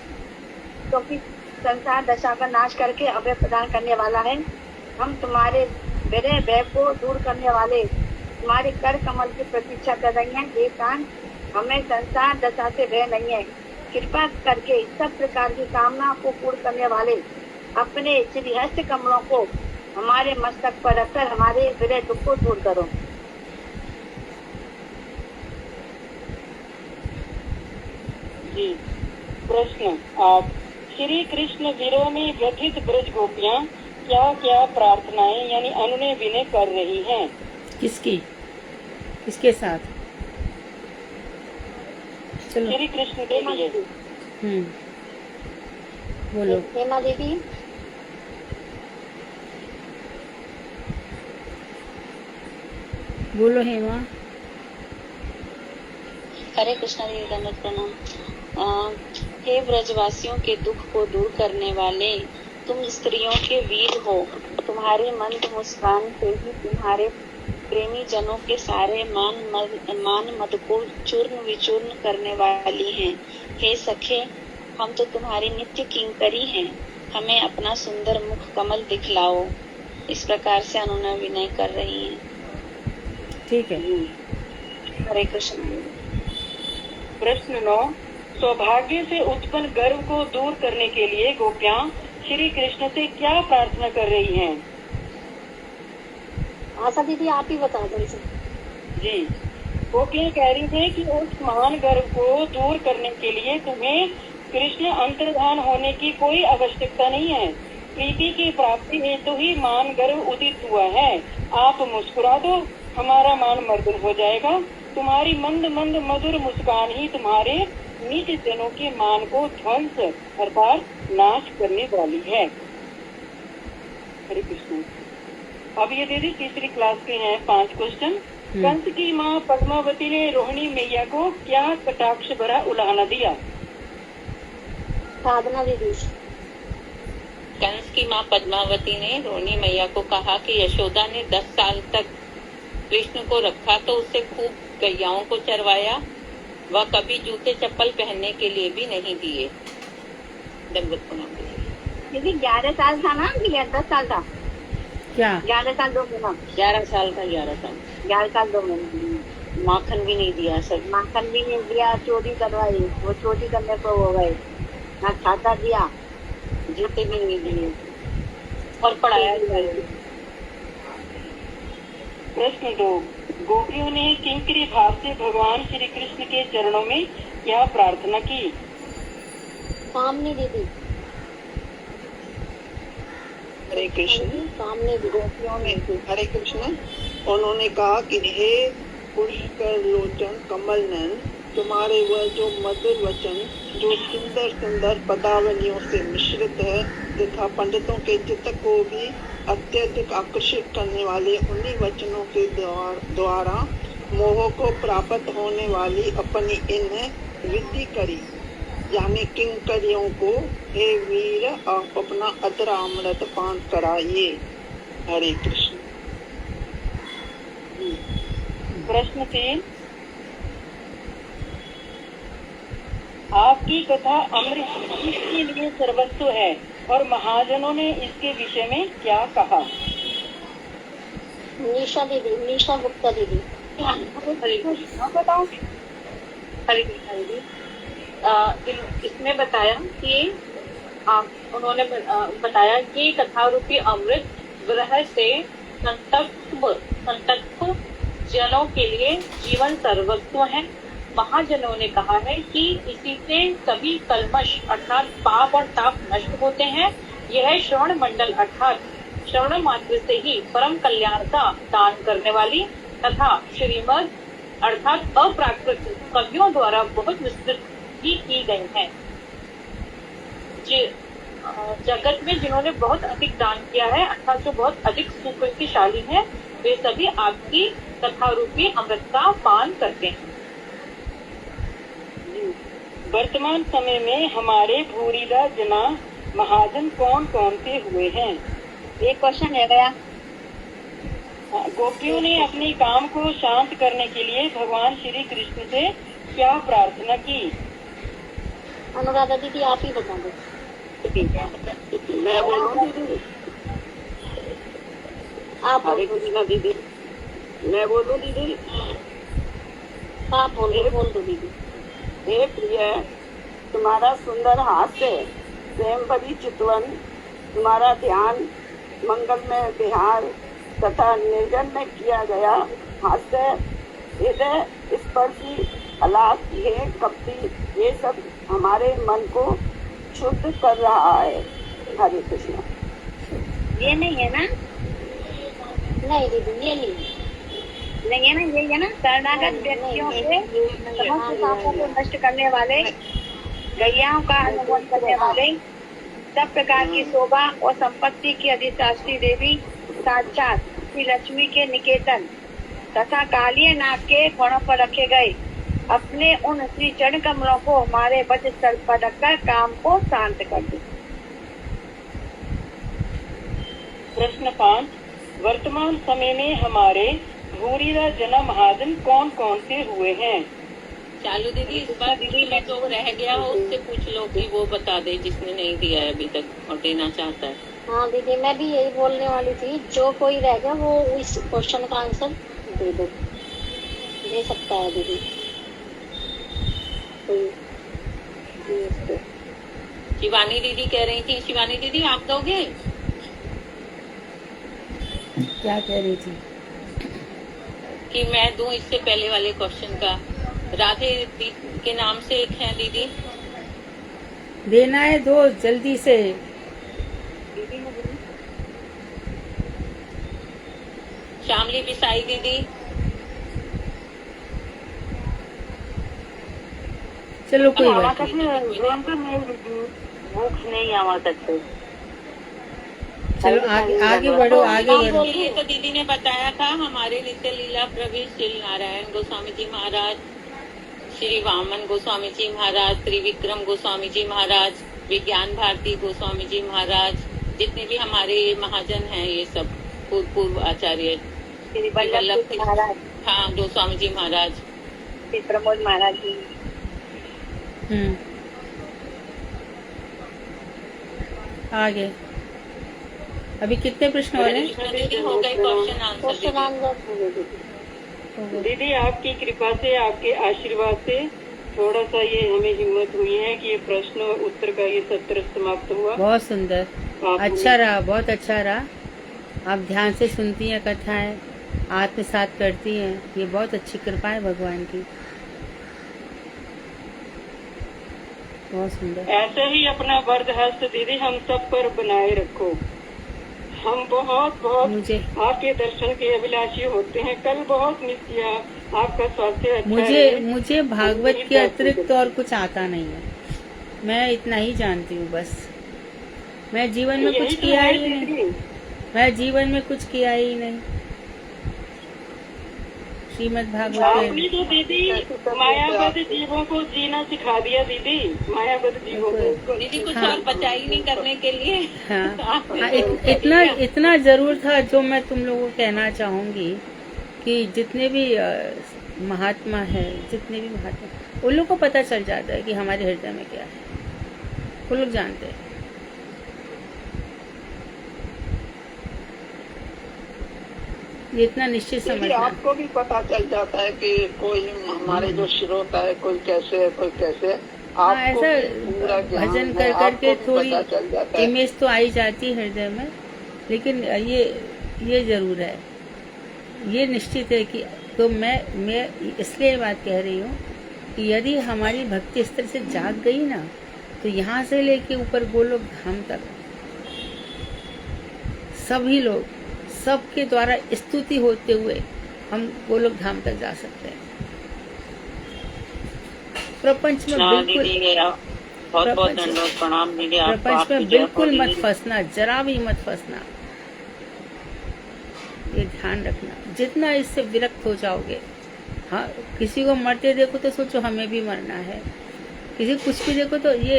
F: क्योंकि संसार दशा का नाश करके अभय प्रदान करने वाला है। हम तुम्हारे हृदय भय को दूर करने वाले तुम्हारे कर कमल की प्रतीक्षा कर रही हैं। हे कान, हमें संसार दशा से भय नहीं है। कृपा करके सब प्रकार की कामना को पूर्ण करने वाले अपने श्रीहस्त कमलों को हमारे मस्तक पर रखकर हमारे हृदय दुख को दूर करो।
C: जी। प्रश्न 8, श्री कृष्ण विरह में व्यथित ब्रज गोपियाँ क्या क्या प्रार्थनाएं यानी अनुनय विनय कर रही हैं?
A: किसकी? किसके साथ? चलो।
C: श्री कृष्ण के लिए।
A: बोलो।
F: हेमा दीदी।
A: बोलो हेमा।
D: हरे कृष्णा दीदी, दंडवत प्रणाम। हे ब्रजवासियों के दुख को दूर करने वाले, तुम स्त्रियों के वीर हो। तुम्हारी मंद मुस्कान से ही तुम्हारे प्रेमी जनों के सारे मान मद को चूर्ण विचूर्ण करने वाली हैं। हे सखे, हम तो तुम्हारी नित्य किंकरी हैं, हमें अपना सुंदर मुख कमल दिखलाओ। इस प्रकार से उन्होंने विनय कर रही हैं।
A: ठीक है।
D: हरे कृष्ण।
C: प्रश्न 9, सौभाग्य से उत्पन्न गर्व को दूर करने के लिए गोपियाँ श्री कृष्ण से क्या प्रार्थना कर रही हैं?
F: आशा दीदी आप ही बता दो इसे।
C: जी, गोपियाँ कह रही थी कि उस महान गर्व को दूर करने के लिए तुम्हें कृष्ण अंतर्धान होने की कोई आवश्यकता नहीं है। प्रीति की प्राप्ति हेतु ही मान गर्व उदित हुआ है। आप मुस्कुरा दो, हमारा मान मर्दन हो जाएगा। तुम्हारी मंद मंद मधुर मुस्कान ही तुम्हारे नीच जनों के मान को ध्वंस अर्थात नाश करने वाली है। हरे कृष्ण। अब ये दीदी तीसरी क्लास के हैं 5 क्वेश्चन। कंस की माँ पद्मावती ने रोहिणी मैया को क्या कटाक्ष भरा उलाहना दिया?
F: साधना दीदी।
B: कंस की माँ पद्मावती ने रोहिणी मैया को कहा कि यशोदा ने 10 साल तक कृष्ण को रखा तो उससे खूब गैयाओं को चरवाया, वह कभी जूते चप्पल पहनने के लिए भी नहीं दिए। दंडवत प्रणाम।
F: दीदी 11 साल था ना या 10 साल था?
A: क्या
F: 11 साल 2 महीना।
B: 11 साल का
F: 11 साल 2 महीना।
B: माखन भी नहीं दिया, सब
F: माखन भी नहीं दिया, चोरी करवाई, वो चोरी करने को हो गए। ना खाता दिया,
B: जूते भी नहीं दिए और पढ़ाया भी नहीं।
C: प्रश्न 2, गोपियों ने किंकरी भाव से भगवान श्री कृष्ण के चरणों में क्या प्रार्थना की?
F: सामने दीदी।
M: हरे कृष्ण।
F: सामने गोपियों ने।
M: हरे कृष्ण। उन्होंने कहा कि हे पुष्कर लोचन कमल नयन, तुम्हारे वह जो मधुर वचन जो सुंदर सुंदर पदावलियों से मिश्रित है तथा पंडितों के चित्त को भी अत्यधिक आकर्षित करने वाले, उन्हीं वचनों के द्वारा मोह को प्राप्त होने वाली अपनी इन विधि करी यानी किंकरियों को हे वीर आप अपना अधर अमृत पान कराइए। हरे कृष्ण।
C: प्रश्न 3, आपकी कथा अमृत किसके लिए सर्वस्व है और महाजनों ने इसके विषय में क्या कहा?
F: निशा दीदी, निशा गुप्ता दीदी।
I: बताओ। हरे कृष्ण दीदी। इसमें बताया कि उन्होंने बताया कि कथा रूपी अमृत ग्रह से संतप्त जनों के लिए जीवन सर्वस्व है। महाजनों ने कहा है कि इसी से सभी कल्मश अर्थात पाप और ताप नष्ट होते हैं। यह श्रवण मंडल अर्थात श्रवण मात्र से ही परम कल्याण का दान करने वाली तथा श्रीमद् अर्थात अप्राकृत कवियों द्वारा बहुत विस्तृत भी की गई है। जगत में जिन्होंने बहुत अधिक दान किया है अर्थात जो बहुत अधिक सुकृतिशाली है, वे सभी आपकी कथा रूपी अमृत का पान करते हैं।
C: वर्तमान समय में हमारे भूरीदा जना महाजन कौन कौन से हुए हैं?
F: एक क्वेश्चन है गया।
C: गोपियों ने अपने काम को शांत करने के लिए भगवान श्री कृष्ण से क्या प्रार्थना की?
F: अनुराधा दीदी आप ही बता दो।
M: मैं बोलूं दीदी?
F: आप
M: हरे कृष्णा दीदी। मैं बोलूं दीदी?
F: आप बोल दो दीदी।
M: हे प्रिय, तुम्हारा सुंदर हास्य, प्रेम भरी चितवन, तुम्हारा ध्यान मंगलमय बिहार तथा निर्जन में किया गया हास्य, हृदय स्पर्शी हलाक, ये कपटी, ये सब हमारे मन को शुद्ध कर रहा है। हरे कृष्ण।
F: ये नहीं है ना? नहीं दीदी, ये नहीं है ना, ये है ना शरणागत व्यक्तियों के समस्त पापों को नष्ट करने वाले, गैयाओं का अनुमोदन करने वाले, सब प्रकार की शोभा और संपत्ति की अधिष्ठात्री देवी साक्षात श्री लक्ष्मी के निकेतन तथा कालिया नाग के फणों पर रखे गए अपने उन श्री चरण कमलों को हमारे वक्ष स्थल पर रखकर काम को शांत कर दे।
C: प्रश्न 5। वर्तमान समय में हमारे भूरीदा जना महाजन कौन कौन से हुए हैं?
B: चालू दीदी, इस बार दीदी में जो रह गया हो उससे पूछ लो कि वो बता दे, जिसने नहीं दिया है अभी तक और देना चाहता है।
G: हाँ दीदी, मैं भी यही बोलने वाली थी, जो कोई रह गया वो इस क्वेश्चन का आंसर दे दो, दे सकता है दीदी।
B: शिवानी दीदी कह रही थी, शिवानी दीदी आप दोगे?
A: क्या कह रही थी?
B: कि मैं दूं इससे पहले वाले क्वेश्चन का। राधे के नाम से एक है दीदी,
A: देना है, दो जल्दी से।
B: श्यामली बिसाई दीदी,
A: चलो कोई बात
F: नहीं आवा सकते।
A: चलो आगे बढ़ो, आगे बढ़ो।
B: ये तो दीदी ने बताया था। हमारे नित्य लीला प्रवीण श्री नारायण गोस्वामी जी महाराज, श्री वामन गोस्वामी जी महाराज, त्रिविक्रम गोस्वामी जी महाराज, विज्ञान भारती गोस्वामी जी महाराज, जितने भी हमारे ये महाजन हैं, ये सब पूर्व आचार्य,
F: श्री वल्लभ महाराज,
B: हाँ गोस्वामी जी महाराज,
F: श्री प्रमोद महाराज जी।
A: आगे अभी कितने प्रश्न हो रहे हैं?
B: हो गए क्वेश्चन आंसर।
C: दीदी आपकी कृपा से, आपके आशीर्वाद से थोड़ा सा ये हमें हिम्मत हुई है कि ये प्रश्न और उत्तर का ये सत्र समाप्त हुआ।
A: बहुत सुंदर, अच्छा रहा, बहुत अच्छा रहा। आप ध्यान से सुनती हैं कथाएं, आत्मसात करती हैं, ये बहुत अच्छी कृपा है भगवान की। बहुत सुंदर।
C: ऐसे ही अपना वरद हस्त दीदी हम सब पर बनाए रखो। हम बहुत
A: मुझे
C: आपके दर्शन के अभिलाषी होते हैं। कल बहुत मिस किया, आपका स्वास्थ्य अच्छा
A: मुझे भागवत के अतिरिक्त और कुछ आता नहीं है। मैं इतना ही जानती हूँ बस। मैं जीवन में कुछ किया ही नहीं, मैं जीवन में कुछ किया ही नहीं। श्रीमद् भागवत
C: आपने तो दीदी मायाबद्ध जीवों को जीना सिखा दिया दीदी, मायाबद्ध जीवों को।
B: दीदी कुछ और बचा ही नहीं करने के लिए।
A: हाँ, इतना जरूर था। जो मैं तुम लोगों को कहना चाहूंगी कि जितने भी महात्मा है, जितने भी महात्मा, उन लोगों को पता चल जाता है कि हमारे हृदय में क्या है। वो लोग जानते हैं। इतना निश्चित समझना।
M: आपको भी पता चल जाता है कि कोई हमारे जो श्रोता है, कोई कैसे है, कोई कैसे है। आपको
A: ऐसा भजन कर करके थोड़ी इमेज तो आई जाती है हृदय में, लेकिन ये जरूर है, ये निश्चित है कि तो मैं इसलिए बात कह रही हूँ कि यदि हमारी भक्ति इस तरह से जाग गई ना, तो यहाँ से लेके ऊपर गोलोक धाम तक सभी लोग, सबके द्वारा स्तुति होते हुए हम गोलोक धाम तक जा सकते हैं। प्रपंच में बिल्कुल मत फंसना, जरा भी मत फंसना। ये ध्यान रखना। जितना इससे विरक्त हो जाओगे, हाँ, किसी को मरते देखो तो सोचो हमें भी मरना है, किसी कुछ भी देखो तो ये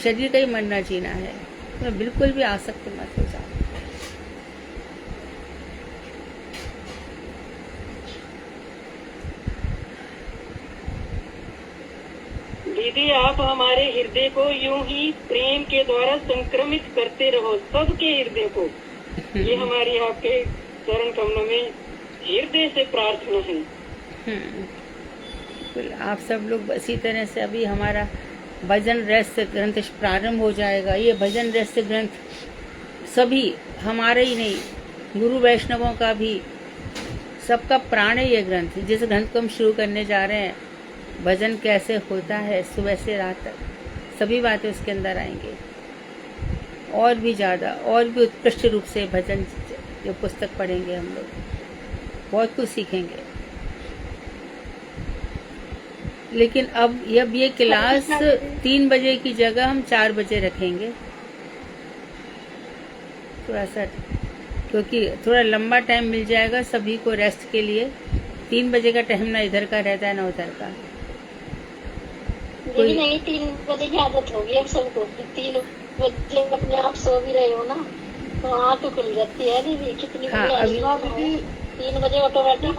A: शरीर का ही मरना जीना है, तो बिल्कुल भी आसक्त मत हो जाओ।
C: दीदी आप हमारे हृदय को यूं ही प्रेम के द्वारा संक्रमित करते रहो, सबके हृदय को। ये हमारी आपके चरण कमलों में हृदय से प्रार्थना है।
A: आप सब लोग इसी तरह से, अभी हमारा भजन रहस्य ग्रंथ प्रारंभ हो जाएगा। ये भजन रहस्य ग्रंथ सभी, हमारा ही नहीं, गुरु वैष्णवों का भी, सबका प्राण है ये ग्रंथ। जिस ग्रंथ को हम शुरू करने जा रहे हैं, भजन कैसे होता है सुबह से रात तक, सभी बातें उसके अंदर आएंगी। और भी ज्यादा, और भी उत्कृष्ट रूप से भजन जो पुस्तक पढ़ेंगे हम लोग, बहुत कुछ सीखेंगे। लेकिन अब ये क्लास 3 बजे की जगह हम 4 बजे रखेंगे, थोड़ा सा, क्योंकि थोड़ा लंबा टाइम मिल जाएगा सभी को रेस्ट के लिए। 3 बजे का टाइम ना इधर का रहता है ना उधर का।
G: ये भी नहीं, 3 बजे की आदत होगी अब सबको। 3 बजे अपने आप सो भी रहे हो ना तो आँख खुल जाती है दीदी। कितनी
A: हाँ,
G: बड़ी
A: अभी
G: 3 बजे ऑटोमेटिक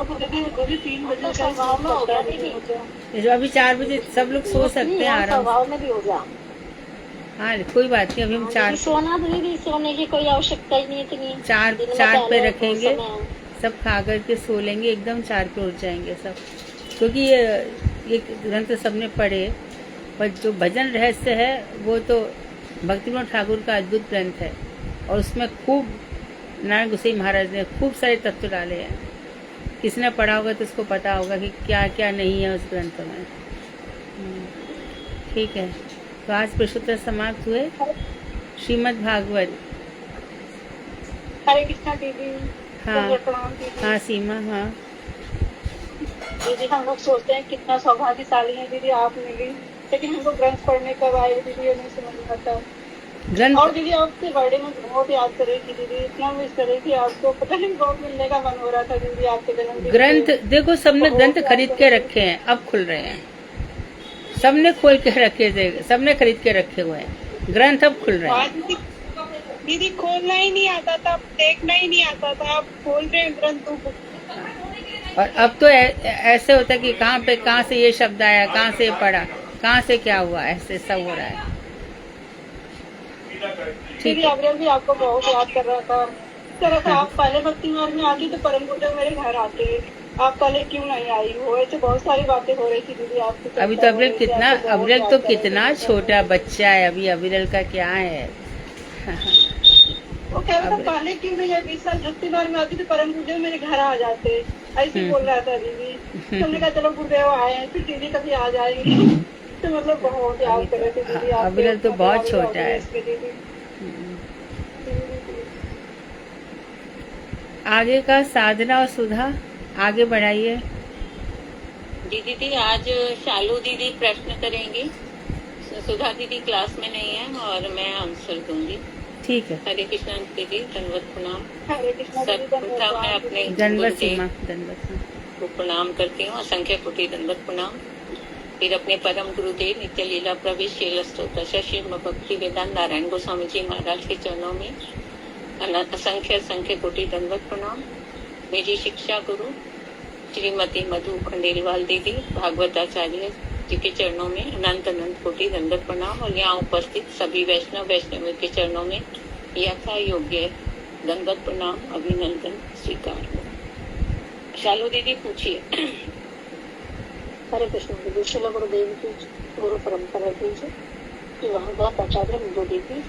C: 3 बजे का
G: स्वभाव में हो गया दीदी।
A: जो अभी 4 बजे सब लोग सो सकते हैं आराम
G: स्वभाव में भी हो गया।
A: से। हाँ, कोई बात नहीं, अभी हम 4
G: सोना दीदी, सोने की कोई आवश्यकता ही नहीं इतनी।
A: 4
G: दिन में
A: 4 पे
G: पहले
A: रखेंगे,
G: समय है।
A: सब खा करके सो लेंगे, एकदम 4 पे उठ जाएंगे सब। क्योंकि ये ग्रंथ सबने पढ़े, पर जो भजन रहस्य है वो तो भक्ति विनोद ठाकुर का अद्भुत ग्रंथ है, और उसमें खूब नारायण गोसाई महाराज ने खूब सारे तत्व डाले हैं। किसने पढ़ा होगा तो उसको पता होगा कि क्या क्या नहीं है उस ग्रंथ में। ठीक है, तो आज प्रश्नोत्तर समाप्त हुए। श्रीमद् भागवत।
F: हरे कृष्णा दीदी।
A: हाँ
F: प्रणाम दीदी।
A: हाँ सीमा, हाँ
F: दीदी हम लोग सोचते हैं कितना सौभाग्यशाली है दीदी आप मिली, लेकिन हमको ग्रंथ पढ़ने कब आए दीदी ये नहीं समझ आता।
A: ग्रंथ
F: और दीदी आपके बर्थडे में बहुत याद कर रही थी दीदी, इतना मिस कर रही थी आपको, पता नहीं बहुत मिलने का मन हो रहा था दीदी आपके जन्मदिन।
A: ग्रंथ देखो, सबने ग्रंथ खरीद के रखे हैं, अब खुल रहे हैं। सबने खोल के रखे थे, सबने खरीद के रखे हुए हैं, ग्रंथ अब खुल रहे हैं।
E: दीदी खोलना ही नहीं आता था, देखना ही नहीं आता था, आप खोल रहे हैं ग्रंथों को।
A: और अब तो ऐसे होता है कि कहाँ से ये शब्द आया, कहाँ से पढ़ा, कहाँ से क्या हुआ, ऐसे सब हो रहा है। ठीक
F: दीदी
A: है,
F: अग्रल भी आपको बहुत याद कर रहा था। तरह से आप पहले भक्ति मार्ग में आती तो परम गुरुदेव मेरे घर आते, आप पहले क्यों नहीं आई हो? ऐसे बहुत सारी बातें हो रही थी दीदी आपसे।
A: अभी तो अविरल तो कितना छोटा बच्चा है अभी, अविरल का क्या है।
F: वो कह रहा था पहले क्यों नहीं है, 20 साल भक्ति मार्ग में आती तो परम गुरुदेव मेरे घर आ जाते, ऐसे बोल रहा था दीदी। हमने कहा चलो गुरुदेव आए हैं, फिर दीदी कभी आ जाएगी। तो मतलब बहुत याद कर रहे थे दीदी।
A: अविरल तो बहुत छोटा है। आगे का साधना और सुधा आगे बढ़ाइए।
B: दीदी आज शालू दीदी प्रश्न करेंगी, सुधा दीदी क्लास में नहीं है और मैं आंसर दूंगी।
A: ठीक है,
B: हरे कृष्णा दीदी, दंडवत प्रणाम।
F: हरे कृष्णा दीदी,
B: सर्वप्रथम मैं अपने
A: दंडवत सीमा, दंडवत
B: को प्रणाम करती हूँ, असंख्य कोटि दंडवत प्रणाम। फिर अपने परम गुरुदेव नित्य लीला प्रवेश शील स्तोत्र श्री भक्ति वेदांत नारायण गोस्वामी जी महाराज के चरणों में असंख्य असंख्य कोटि दंडवत प्रणाम। मेरी शिक्षा गुरु श्रीमती मधु खंडेलवाल दीदी भागवताचार्य जी के चरणों में अनंत अनंत कोटि दंडवत प्रणाम, और यहाँ उपस्थित सभी वैष्णव के चरणों में यथा योग्य दंडवत प्रणाम अभिनंदन स्वीकार हो। शालू दीदी पूछिए।
G: हरे कृष्ण दीदी, शिल गुरुदेव की गुरु परंपरा दीजिए कि वहाँ बहुत आचार्य मधु दीदी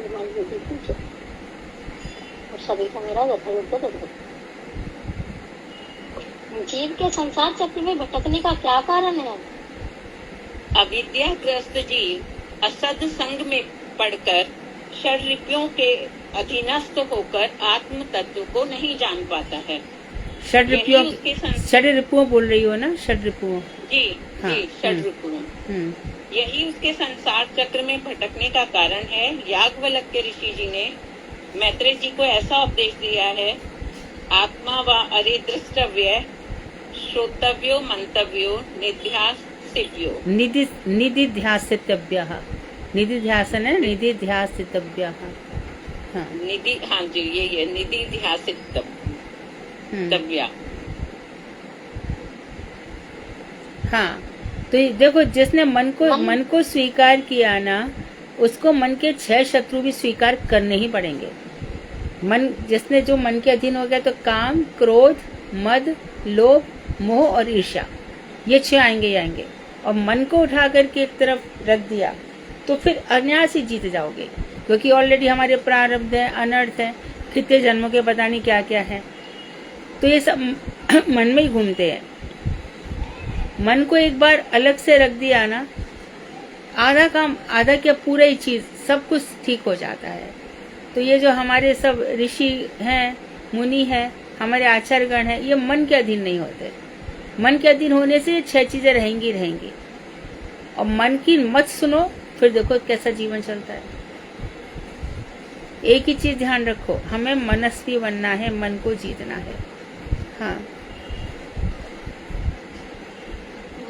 G: दीजिए, और सभी का मेरा यथायोग्य दंडवत। जीव के संसार चक्र में भटकने का क्या कारण है?
B: अविद्याग्रस्त जीव असद संग में पड़कर षड्रिपुओं के अधीनस्थ होकर आत्म तत्व को नहीं जान पाता है।
A: षड्रिपुओं बोल रही हो ना? षड्रिपुओं,
B: जी
A: हाँ,
B: जी, षड्रिपुओं। यही उसके संसार चक्र में भटकने का कारण है। याज्ञवल्क्य ऋषि जी ने मैत्रेय जी को ऐसा उपदेश दिया है, आत्मा व अरे द्रष्टव्य श्रोतव्यो मंतव्यो निध्यासितव्यो।
A: निधिध्यासितव्यः, निधिध्यासन है, निधिध्यासितव्यः। हाँ
B: निधि, हाँ जी यही है, निधिध्यासितव्य।
A: हाँ, तो ये देखो, जिसने मन को स्वीकार किया ना, उसको मन के 6 शत्रु भी स्वीकार करने ही पड़ेंगे। जिसने जो मन के अधीन हो गया, तो काम, क्रोध, मद, लोभ, मोह और ईर्ष्या, ये 6 आएंगे। और मन को उठा करके एक तरफ रख दिया तो फिर अनायास ही जीत जाओगे, क्योंकि ऑलरेडी हमारे प्रारब्ध है, अनर्थ है, कितने जन्मों के पता नहीं क्या क्या है, तो ये सब मन में ही घूमते हैं। मन को एक बार अलग से रख दिया ना, आधा काम, आधा क्या पूरा ही चीज, सब कुछ ठीक हो जाता है। तो ये जो हमारे सब ऋषि हैं, मुनि हैं, हमारे आचार्यगण हैं, ये मन के अधीन नहीं होते। मन के अधीन होने से ये 6 चीजें रहेंगी। और मन की मत सुनो, फिर देखो कैसा जीवन चलता है। एक ही चीज ध्यान रखो, हमें मनस्वी बनना है, मन को जीतना है। हाँ,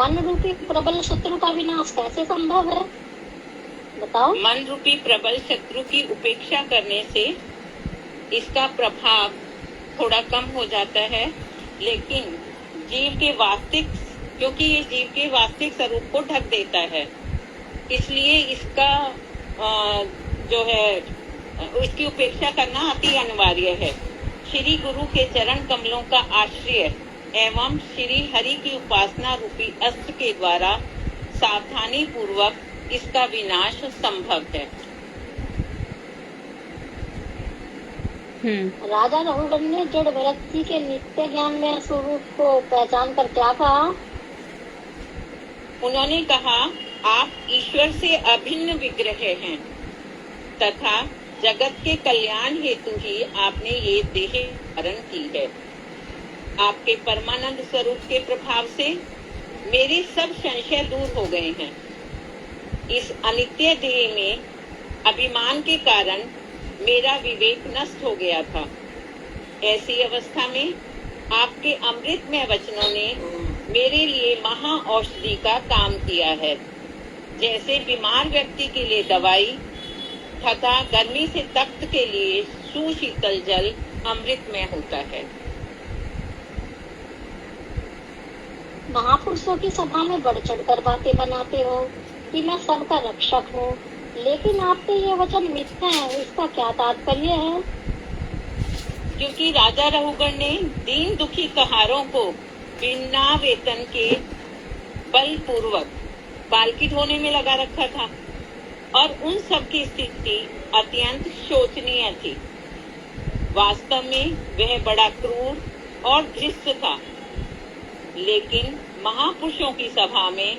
G: मन रूपी प्रबल शत्रु का विनाश कैसे संभव है, बताओ।
B: मन रूपी प्रबल शत्रु की उपेक्षा करने से इसका प्रभाव थोड़ा कम हो जाता है, लेकिन जीव के वास्तविक, क्योंकि ये जीव के वास्तविक स्वरूप को ढक देता है, इसलिए इसका जो है इसकी उपेक्षा करना अति अनिवार्य है। श्री गुरु के चरण कमलों का आश्रय एवं श्री हरि की उपासना रूपी अस्त्र के द्वारा सावधानी पूर्वक इसका विनाश संभव है।
G: राजा रघुगण ने जड़ व्यक्ति के नित्य ज्ञान में स्वरूप को पहचान कर क्या कहा?
B: उन्होंने कहा, आप ईश्वर से अभिन्न विग्रह हैं तथा जगत के कल्याण हेतु ही आपने ये देह धारण की है। आपके परमानंद स्वरूप के प्रभाव से मेरे सब संशय दूर हो गए हैं। इस अनित्य देह में अभिमान के कारण मेरा विवेक नष्ट हो गया था। ऐसी अवस्था में आपके अमृतमय वचनों ने मेरे लिए महा औषधि का काम किया है। जैसे बीमार व्यक्ति के लिए दवाई तथा गर्मी से तप्त के लिए सुशीतल जल अमृतमय होता है।
G: महापुरुषों की सभा में बढ़ चढ़कर बातें बनाते हो कि मैं सबका रक्षक हूँ, लेकिन आपके ये वचन मिथ्या है, इसका क्या तात्पर्य है?
B: क्योंकि राजा रघुगण ने दीन दुखी कहारों को बिना वेतन के बलपूर्वक पालकी ढोने में लगा रखा था और उन सब की स्थिति अत्यंत शोचनीय थी। वास्तव में वह बड़ा क्रूर और धृष्ट था, लेकिन महापुरुषों की सभा में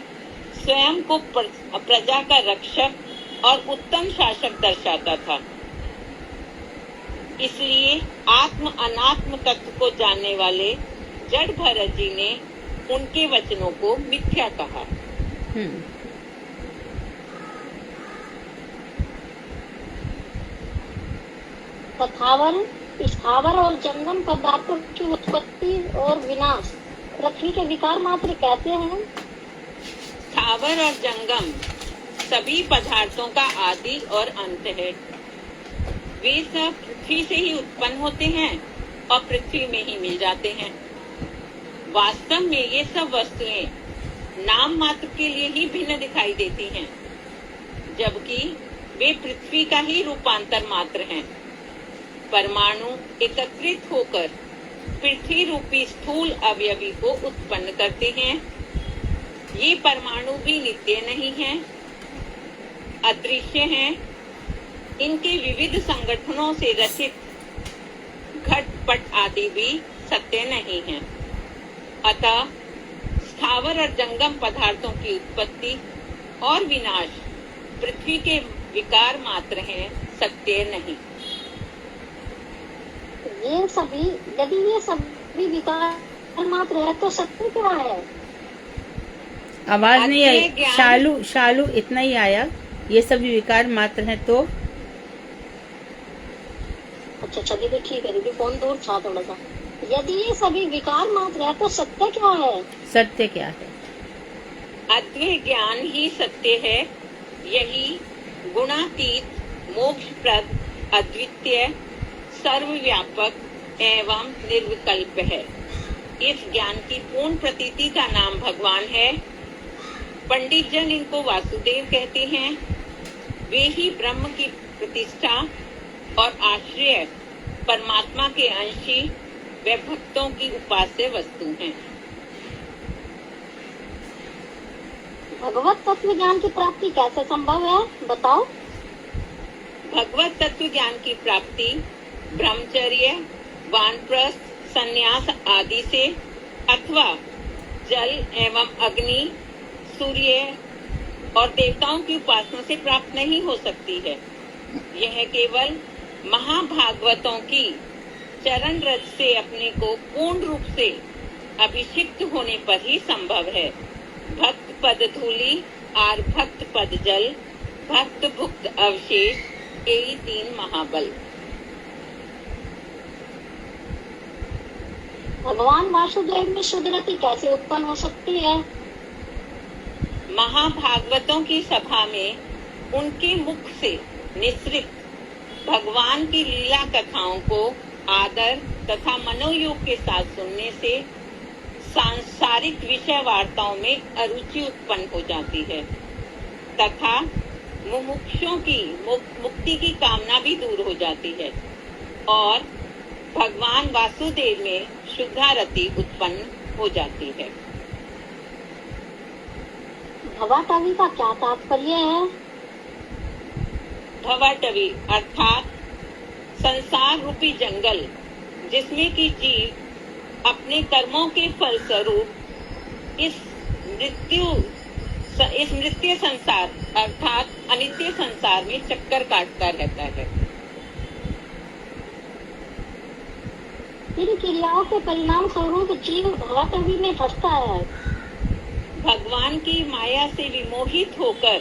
B: स्वयं को प्रजा का रक्षक और उत्तम शासक दर्शाता था। इसलिए आत्म अनात्म तत्व को जानने वाले जड़ भरत जी ने उनके वचनों को मिथ्या कहा।
G: तथावर स्थावर और जंगम पदार्थों की उत्पत्ति और विनाश पृथ्वी के विकार मात्र कहते हैं।
B: स्थावर और जंगम सभी पदार्थों का आदि और अंत है। वे सब पृथ्वी से ही उत्पन्न होते हैं और पृथ्वी में ही मिल जाते हैं। वास्तव में ये सब वस्तुएं नाम मात्र के लिए ही भिन्न दिखाई देती हैं, जबकि वे पृथ्वी का ही रूपांतर मात्र हैं। परमाणु एकत्रित होकर पृथ्वी रूपी स्थूल अवयवी को उत्पन्न करते हैं। ये परमाणु भी नित्य नहीं हैं, अदृश्य हैं। इनके विविध संगठनों से रचित घटपट आदि भी सत्य नहीं हैं। अतः स्थावर और जंगम पदार्थों की उत्पत्ति और विनाश पृथ्वी के विकार मात्र हैं, सत्य नहीं।
G: यदि ये सभी विकार मात्र है तो सत्य क्या है?
A: आवाज नहीं आई। शालू इतना ही आया। ये सभी विकार मात्र हैं तो
G: अच्छा दीदी ठीक है दीदी, फोन दूर था थोड़ा सा। यदि ये सभी विकार मात्र है तो सत्य क्या है?
A: सत्य क्या है?
B: अद्वैय ज्ञान ही सत्य है। यही गुणातीत, मोक्षप्रद, अद्वितीय, सर्वव्यापक एवं निर्विकल्प है। इस ज्ञान की पूर्ण प्रतीति का नाम भगवान है। पंडित जन इनको वासुदेव कहते हैं। वे ही ब्रह्म की प्रतिष्ठा और आश्रय, परमात्मा के अंशी व भक्तों की उपास्य वस्तु हैं।
G: भगवत तत्व ज्ञान की प्राप्ति कैसे संभव है, बताओ।
B: भगवत तत्व ज्ञान की प्राप्ति ब्रह्मचर्य, वानप्रस्थ, संन्यास आदि से अथवा जल एवं अग्नि, सूर्य और देवताओं की उपासना से प्राप्त नहीं हो सकती है। यह केवल महाभागवतों की चरण रज से अपने को पूर्ण रूप से अभिषिक्त होने पर ही संभव है। भक्त पद धूलि और भक्त पद जल, भक्त भुक्त अवशेष, यही 3 महाबल।
G: भगवान वासुदेव में शुद्ध रति कैसे उत्पन्न हो सकती है?
B: महाभागवतों की सभा में उनके मुख से निसृत भगवान की लीला कथाओं को आदर तथा मनोयोग के साथ सुनने से सांसारिक विषय वार्ताओं में अरुचि उत्पन्न हो जाती है तथा मुमुक्षुओं की मुक्ति की कामना भी दूर हो जाती है और भगवान वासुदेव में शुद्धारति उत्पन्न हो जाती है।
G: भवाटवी का क्या तात्पर्य है?
B: भवाटवी अर्थात संसार रूपी जंगल, जिसमें कि जीव अपने कर्मों के फल स्वरूप इस मृत्यु संसार अर्थात अनित्य संसार में चक्कर काटता रहता है।
G: इन क्रियाओं के परिणाम स्वरूप जीव भवाटवी में फंसता है।
B: भगवान की माया से विमोहित होकर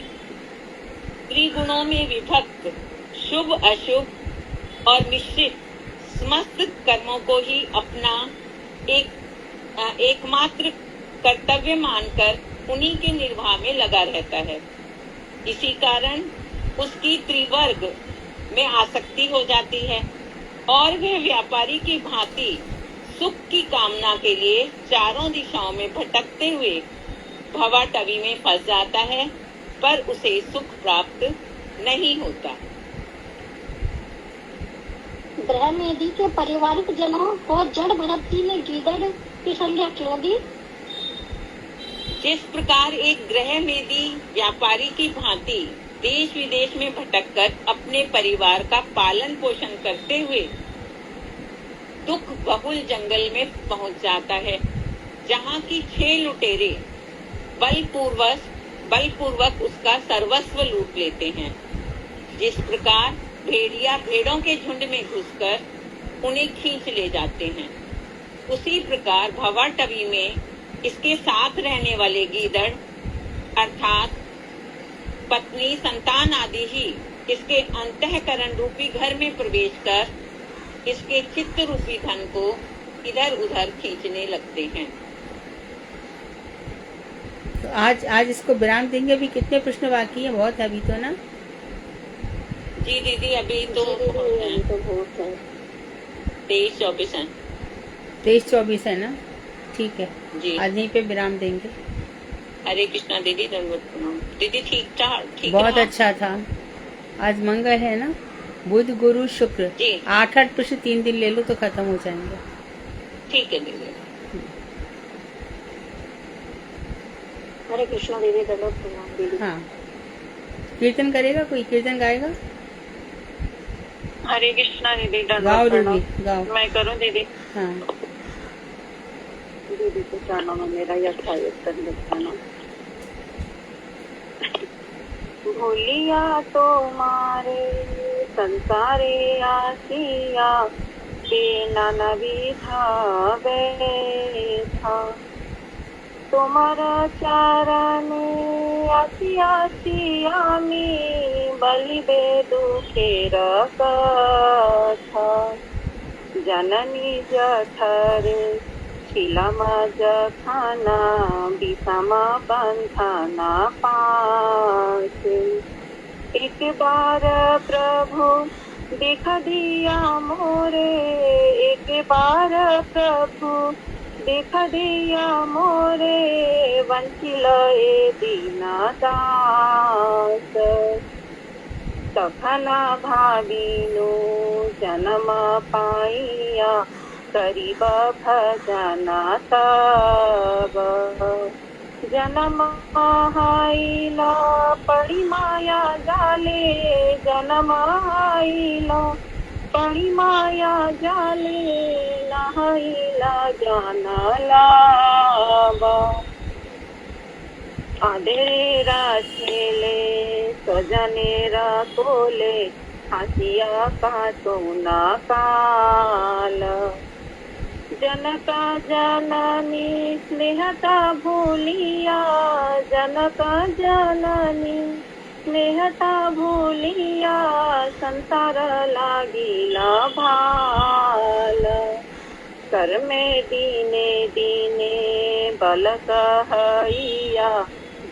B: त्रिगुणों में विभक्त शुभ अशुभ और मिश्रित समस्त कर्मों को ही अपना एकमात्र कर्तव्य मानकर उन्हीं के निर्वाह में लगा रहता है। इसी कारण उसकी त्रिवर्ग में आसक्ति हो जाती है और वह व्यापारी की भांति सुख की कामना के लिए चारों दिशाओं में भटकते हुए भवाटवी में फंस जाता है, पर उसे सुख प्राप्त नहीं होता।
G: ग्रह मेदी के पारिवारिक जनों को जड़ भरती ने गीदड़ की संज्ञा क्यों दी?
B: जिस प्रकार एक ग्रह मेदी व्यापारी की भांति देश विदेश में भटककर अपने परिवार का पालन पोषण करते हुए दुख बहुल जंगल में पहुंच जाता है, जहाँ की 6 लुटेरे बलपूर्वक उसका सर्वस्व लूट लेते हैं। जिस प्रकार भेड़िया भेड़ों के झुंड में घुसकर उन्हें खींच ले जाते हैं, उसी प्रकार भवाटवी में इसके साथ रहने वाले गीदड़ अर्थात पत्नी संतान आदि ही इसके अंतःकरण रूपी घर में प्रवेश कर इसके चित्त रूपी धन को इधर उधर खींचने लगते हैं।
A: तो आज इसको विराम देंगे। अभी कितने प्रश्न बाकी है? बहुत है अभी तो ना?
B: जी दीदी, अभी तो 23-24 है।
A: 23-24 है ना? ठीक है
B: जी।
A: आज यहीं पे विराम देंगे।
B: हरे कृष्णा दीदी, धन्यवाद प्रणाम दीदी। ठीक
A: बहुत अच्छा था। आज मंगल है ना, बुध गुरु शुक्र, 8 प्रश्न 3 दिन ले लो तो खत्म हो जाएंगे।
B: ठीक है दीदी।
F: हरे कृष्णा दीदी, धन्यवाद प्रणाम दीदी।
A: हाँ, कीर्तन करेगा कोई? कीर्तन गाएगा?
E: हरे कृष्णा दीदी,
A: गाओ रूबी, गाओ।
E: मैं करूँ दीदी?
A: हाँ
F: दीदी को जाना मेरा यथायत्न भूलिया तो मारे संसारे आसिया के नाना विधा था तुम्हारा चारणे आसी आमी बलिबे दुखेर कथा जननी जठरे शिलामा जखाना बिसामा बंधाना पास एक बार प्रभु देखा दिया मोरे एक बार प्रभु देखा दिया मोरे वंचिल ए दीना दास तखना भाविनो जन्म पाइया करीब भजना तब जन्म आइला पड़ी माया जाले जन्म आइला पड़ी माया जाले नहाइला जाना लाबा आधेरा छेले सजनेरा तोले हसिया का तो ना काल जनका जननी स्नेहता भूलिया जनका जननी स्नेहता भूलिया संसार लागिला भाल कर में दीने दीने बल कहैया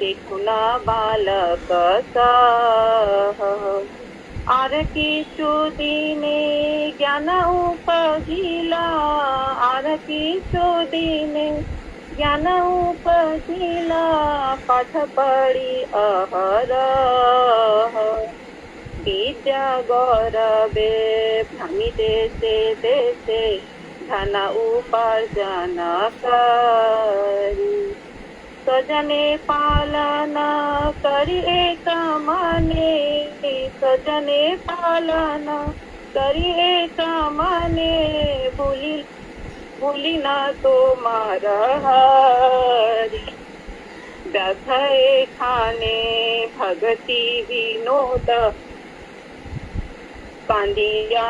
B: देखो ना बालक सह आरती शोधीने ज्ञान उपजिला आरती शोधीने ज्ञान उपजिला पाठ पडी अहरह विद्या गौरवे भ्रमी देशे देशे धन उपार्जन करी सजने पालन करी एक मने सजने पालन करी एक मने भूली न तो हरि व्यथय खाने भगति विनोद कांदिया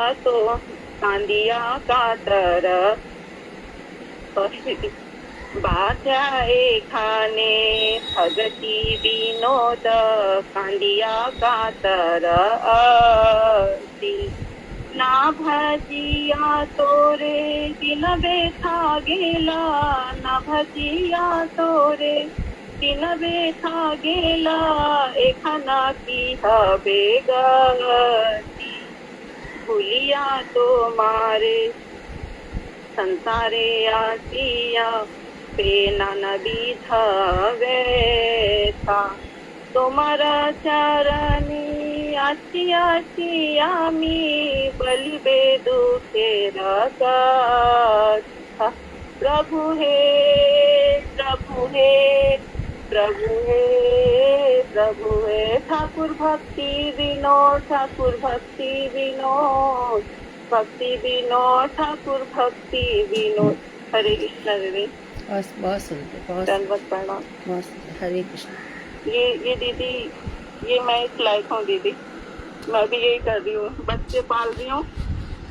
B: कातर बाध्याए खाने भगति विनोद कांदिया कातर ना भजिया तोरे दिन बेथा गेला ना भजिया तोरे दिन बेथा गेला एखाना की हवे गती भूलिया तो मारे संसारे आसिया पेना नदी था तुम्हारा चरणी आची आमी बलिबे दुखे रखा प्रभु हे प्रभु हे प्रभु हे प्रभु हे ठाकुर भक्ति विनोद ठाकुर भक्ति विनोद भक्ति विनोद ठाकुर भक्ति विनोद। हरे कृष्ण दीदी।
A: बहुत सुंदर, बहुत
B: दंडवत प्रणाम।
A: बहुत सुंदर। हरे कृष्ण।
B: ये दीदी, ये मैं इस लायक हूँ दीदी। मैं भी यही कर रही हूँ, बच्चे पाल रही हूँ,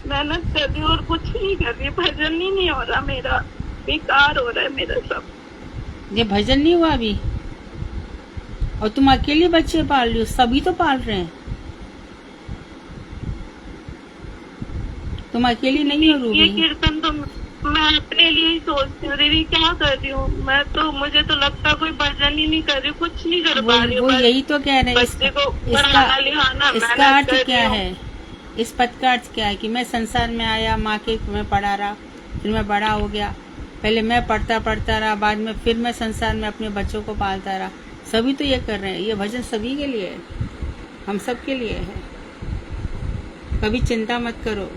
B: मेहनत कर रही हूँ और कुछ नहीं कर रही। भजन ही नहीं हो रहा मेरा, बेकार हो रहा है मेरा सब।
A: ये भजन नहीं हुआ अभी? और तुम अकेले बच्चे पाल रही हो? सभी तो पाल रहे हैं, तुम अकेली नहीं हो रूबी।
B: ये कीर्तन तो मैं अपने लिए ही सोचती हूँ दीदी, क्या कर रही हूँ मैं तो। मुझे तो लगता है कोई भजन ही नहीं कर रही, कुछ नहीं कर पा रही हूँ।
A: वो यही तो कह रहे हैं। इसका अर्थ क्या है? इस पद का अर्थ क्या है कि मैं संसार में आया, माँ के मैं पढ़ा रहा, फिर मैं बड़ा हो गया, पहले मैं पढ़ता रहा, बाद में फिर मैं संसार में अपने बच्चों को पालता रहा। सभी तो ये कर रहे हैं। ये भजन सभी के लिए है, हम सब के लिए है। कभी चिंता मत करो,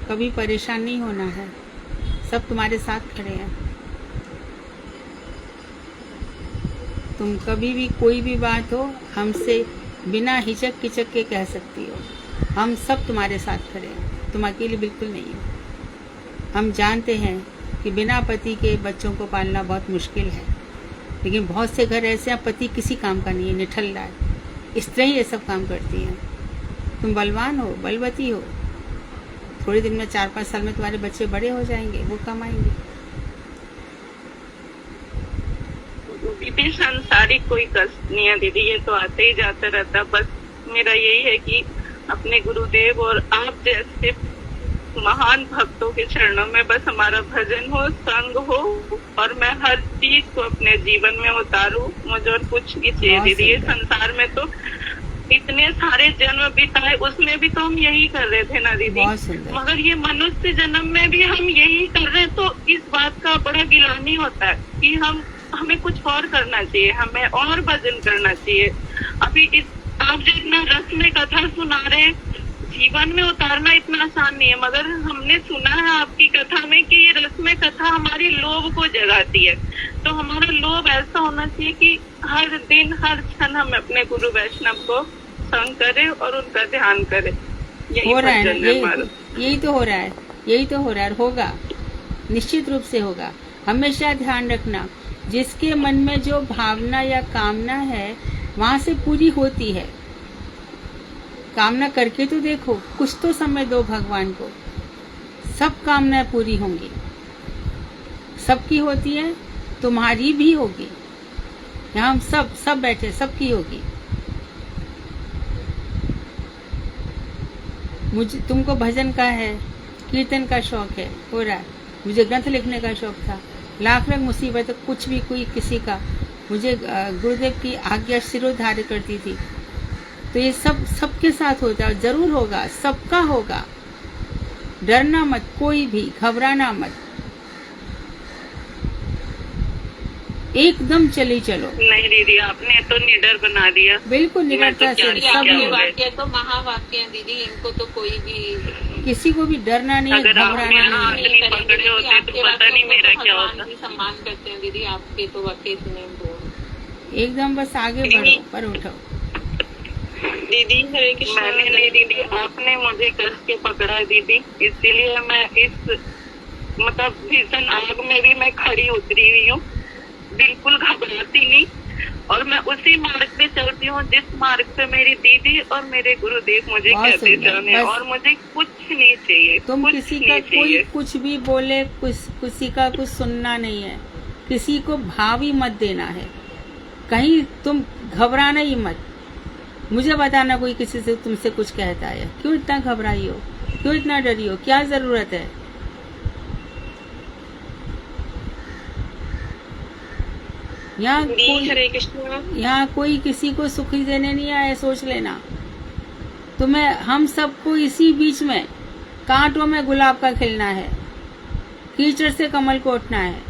A: कभी परेशान नहीं होना है, सब तुम्हारे साथ खड़े हैं। तुम कभी भी कोई भी बात हो हमसे बिना हिचक किचक के कह सकती हो, हम सब तुम्हारे साथ खड़े हैं, तुम अकेले बिल्कुल नहीं हो। हम जानते हैं कि बिना पति के बच्चों को पालना बहुत मुश्किल है, लेकिन बहुत से घर ऐसे हैं पति किसी काम का नहीं है, निठल्ला है, स्त्री ये सब काम करती हैं। तुम बलवान हो, बलवती हो, थोड़े दिन में 4-5 साल में तुम्हारे बच्चे बड़े हो जाएंगे, वो कमाएंगे।
B: दीदी संसारिक कोई कष्ट नहीं है दीदी, ये तो आते ही जाता रहता। बस मेरा यही है कि अपने गुरुदेव और आप जैसे महान भक्तों के चरणों में बस हमारा भजन हो, संग हो, और मैं हर चीज को अपने जीवन में उतारूं। मुझे और कुछ नहीं चाहिए दीदी। ये संसार में तो इतने सारे जन्म बिताए, उसमें भी तो हम यही कर रहे थे ना दीदी, मगर ये मनुष्य जन्म में भी हम यही कर रहे, तो इस बात का बड़ा गिलानी होता है कि हमें कुछ और करना चाहिए, हमें और भजन करना चाहिए। अभी इस आप जो इतना रस में कथा सुना रहे, जीवन में उतारना इतना आसान नहीं है, मगर हमने सुना है आपकी कथा में कि ये रस में कथा हमारी लोभ को जगाती है। तो हमारा लोभ ऐसा होना चाहिए कि हर दिन हर क्षण हम अपने गुरु वैष्णव को संग करें और उनका ध्यान करें।
A: हो रहा है, यही तो हो रहा है, यही तो हो रहा है, होगा, निश्चित रूप से होगा। हमेशा ध्यान रखना, जिसके मन में जो भावना या कामना है वहां से पूरी होती है। कामना करके तो देखो, कुछ तो समय दो भगवान को, सब कामनाएं पूरी होंगी। सबकी होती है, तुम्हारी भी होगी। यहाँ हम सब बैठे, सबकी होगी। मुझे, तुमको भजन का है, कीर्तन का शौक है, हो रहा है। मुझे ग्रंथ लिखने का शौक था, लाख मुसीबत, कुछ भी कोई किसी का मुझे गुरुदेव की आज्ञा शिरोधार्य करती थी। तो ये सब सबके साथ होता है, जरूर होगा, सबका होगा। डरना मत, कोई भी घबराना मत, एकदम चली चलो।
I: नहीं दीदी, आपने तो निडर बना दिया।
A: बिल्कुल निडरता से सब
B: ये वाक्य तो महावाक्य है दीदी, इनको तो कोई भी
A: किसी को भी डरना नहीं है, घबराना नहीं है।
I: पकड़े होते तो पता नहीं मेरा क्या होता।
B: सम्मान करते हैं दीदी, आपके तो वाक्य इतने
A: एकदम बस आगे बढ़ो, पर उठो।
I: दीदी हरे कृष्ण। मैंने नहीं दीदी, आपने मुझे कस के पकड़ा दीदी, इसीलिए मैं इस मतलब भीषण आग में भी मैं खड़ी उतरी हुई हूँ, बिल्कुल घबराती नहीं। और मैं उसी मार्ग पे चलती हूँ जिस मार्ग पे मेरी दीदी और मेरे गुरुदेव मुझे कहते चलने, और मुझे कुछ नहीं चाहिए।
A: तुम किसी का कोई कुछ भी बोले, किसी का कुछ सुनना नहीं है, किसी को भाव ही मत देना है, कहीं तुम घबराना ही मत। मुझे बताना कोई किसी से तुमसे कुछ कहता है, क्यों इतना घबराई हो, क्यों इतना डरी हो, क्या जरूरत है? यहाँ कोई किसी को सुख देने नहीं आया, सोच लेना। तुम्हें हम सबको इसी बीच में कांटों में गुलाब का खिलना है, कीचड़ से कमल को उठना है।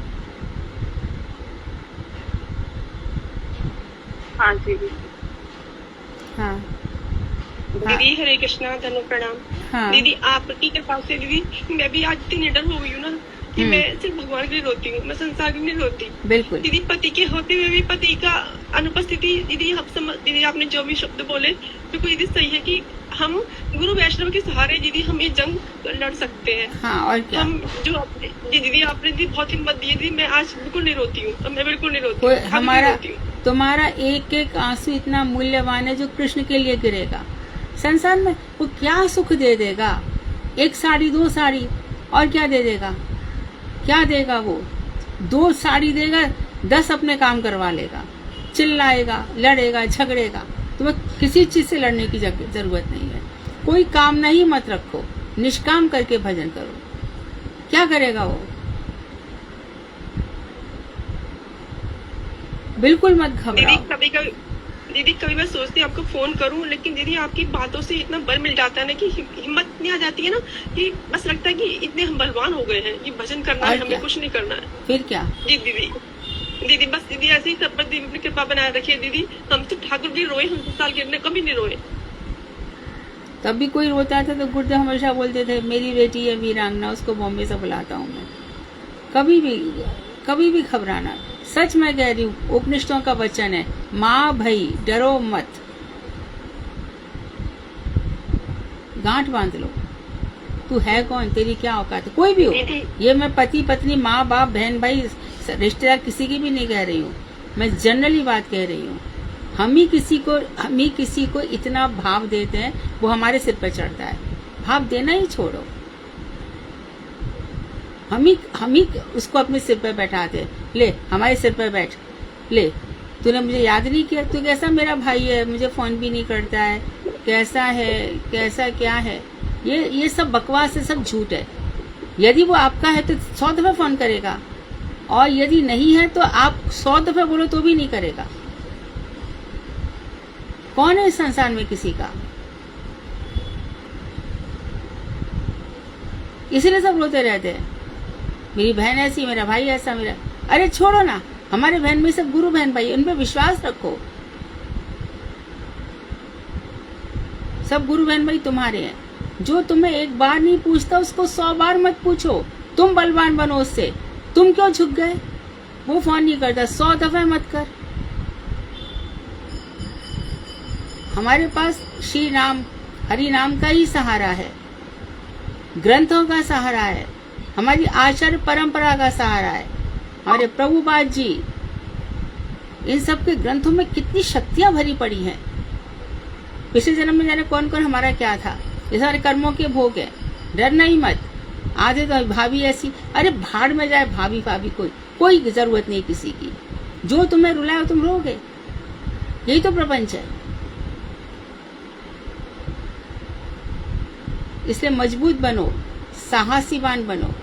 I: हाँ जी।
A: हाँ
N: दीदी हरे कृष्णा, धनु प्रणाम।
A: हाँ
N: दीदी आपकी कृपा से दीदी मैं भी आज इतनी निडर हो गई हूँ ना कि मैं सिर्फ भगवान के लिए रोती हूँ, मैं संसार के लिए नहीं रोती।
A: बिल्कुल
N: दीदी पति के होते हुए भी पति का अनुपस्थिति, दीदी आप समझ, दीदी आपने जो भी शब्द बोले बिल्कुल दीदी सही है कि हम गुरु वैष्णव के सहारे दीदी हम ये जंग लड़ सकते हैं।
A: हाँ, और क्या?
N: हम जो दीदी आपने दी बहुत हिम्मत दी दीदी, मैं आज बिल्कुल नहीं रोती हूँ, मैं बिल्कुल नहीं रोती।
A: हमारा तुम्हारा एक एक आंसू इतना मूल्यवान है जो कृष्ण के लिए गिरेगा। संसार में वो क्या सुख दे देगा? एक साड़ी, दो साड़ी, और क्या दे देगा? क्या देगा वो? 2 साड़ी देगा, 10 अपने काम करवा लेगा, चिल्लाएगा, लड़ेगा, झगड़ेगा। तुम्हें किसी चीज से लड़ने की जरूरत नहीं है। कोई काम नहीं मत रखो, निष्काम करके भजन करो। क्या करेगा वो? बिल्कुल मत घबराओ।
N: दीदी कभी मैं सोचती हूँ आपको फोन करूँ, लेकिन दीदी आपकी बातों से इतना बल मिल जाता है ना कि हिम्मत नहीं आ जाती है ना, कि बस लगता है कि इतने हम बलवान हो गए हैं, ये भजन करना है, हमें कुछ नहीं करना है।
A: फिर क्या?
N: जी दीदी बस दीदी ऐसे ही सब पर दीदी अपनी कृपा बनाए रखिए दीदी। हम तो ठाकुर भी रोए, हम 10 साल के कभी नहीं रोए।
A: तब भी कोई रोता था तो गुरुदेव हमेशा बोलते थे मेरी बेटी है वीरांगना, उसको बॉम्बे से बुलाता हूँ मैं। कभी भी घबराना। सच मैं कह रही हूँ, उपनिषदों का वचन है, माँ भई डरो मत, गांठ बांध लो। तू है कौन, तेरी क्या औकात है? कोई भी हो, ये मैं पति पत्नी, माँ बाप, बहन भाई, रिश्तेदार किसी की भी नहीं कह रही हूँ, मैं जनरली बात कह रही हूँ। हम ही किसी को इतना भाव देते हैं, वो हमारे सिर पर चढ़ता है। भाव देना ही छोड़ो, हम ही उसको अपने सिर पर बैठाते। ले हमारे सिर पर बैठ, ले तूने मुझे याद नहीं किया, तू कैसा मेरा भाई है, मुझे फोन भी नहीं करता है, कैसा है, कैसा क्या है। ये सब बकवास है, सब झूठ है। यदि वो आपका है तो 100 दफा फोन करेगा, और यदि नहीं है तो आप 100 दफा बोलो तो भी नहीं करेगा। कौन है इस संसार में किसी का? इसलिए सब रोते रहते हैं, मेरी बहन ऐसी, मेरा भाई ऐसा, मेरा। अरे छोड़ो ना, हमारे बहन में सब गुरु बहन भाई, उन पे विश्वास रखो। सब गुरु बहन भाई तुम्हारे हैं। जो तुम्हें एक बार नहीं पूछता उसको 100 बार मत पूछो। तुम बलवान बनो उससे। तुम क्यों झुक गए? वो फोन नहीं करता, 100 दफा मत कर। हमारे पास श्री नाम, हरि नाम का ही सहारा है, ग्रंथों का सहारा है, हमारी आचार्य परंपरा का सहारा है, हमारे प्रभुपाद जी। इन सब के ग्रंथों में कितनी शक्तियां भरी पड़ी हैं। पिछले जन्म में जाने कौन कौन हमारा क्या था। ये सारे कर्मों के भोग है। डरना ही मत। आधे तो भाभी ऐसी, अरे भाड़ में जाए भाभी कोई जरूरत नहीं किसी की। जो तुम्हें रुलाए तुम रोगे। यही तो प्रपंच है। इसलिए मजबूत बनो, साहसीवान बनो।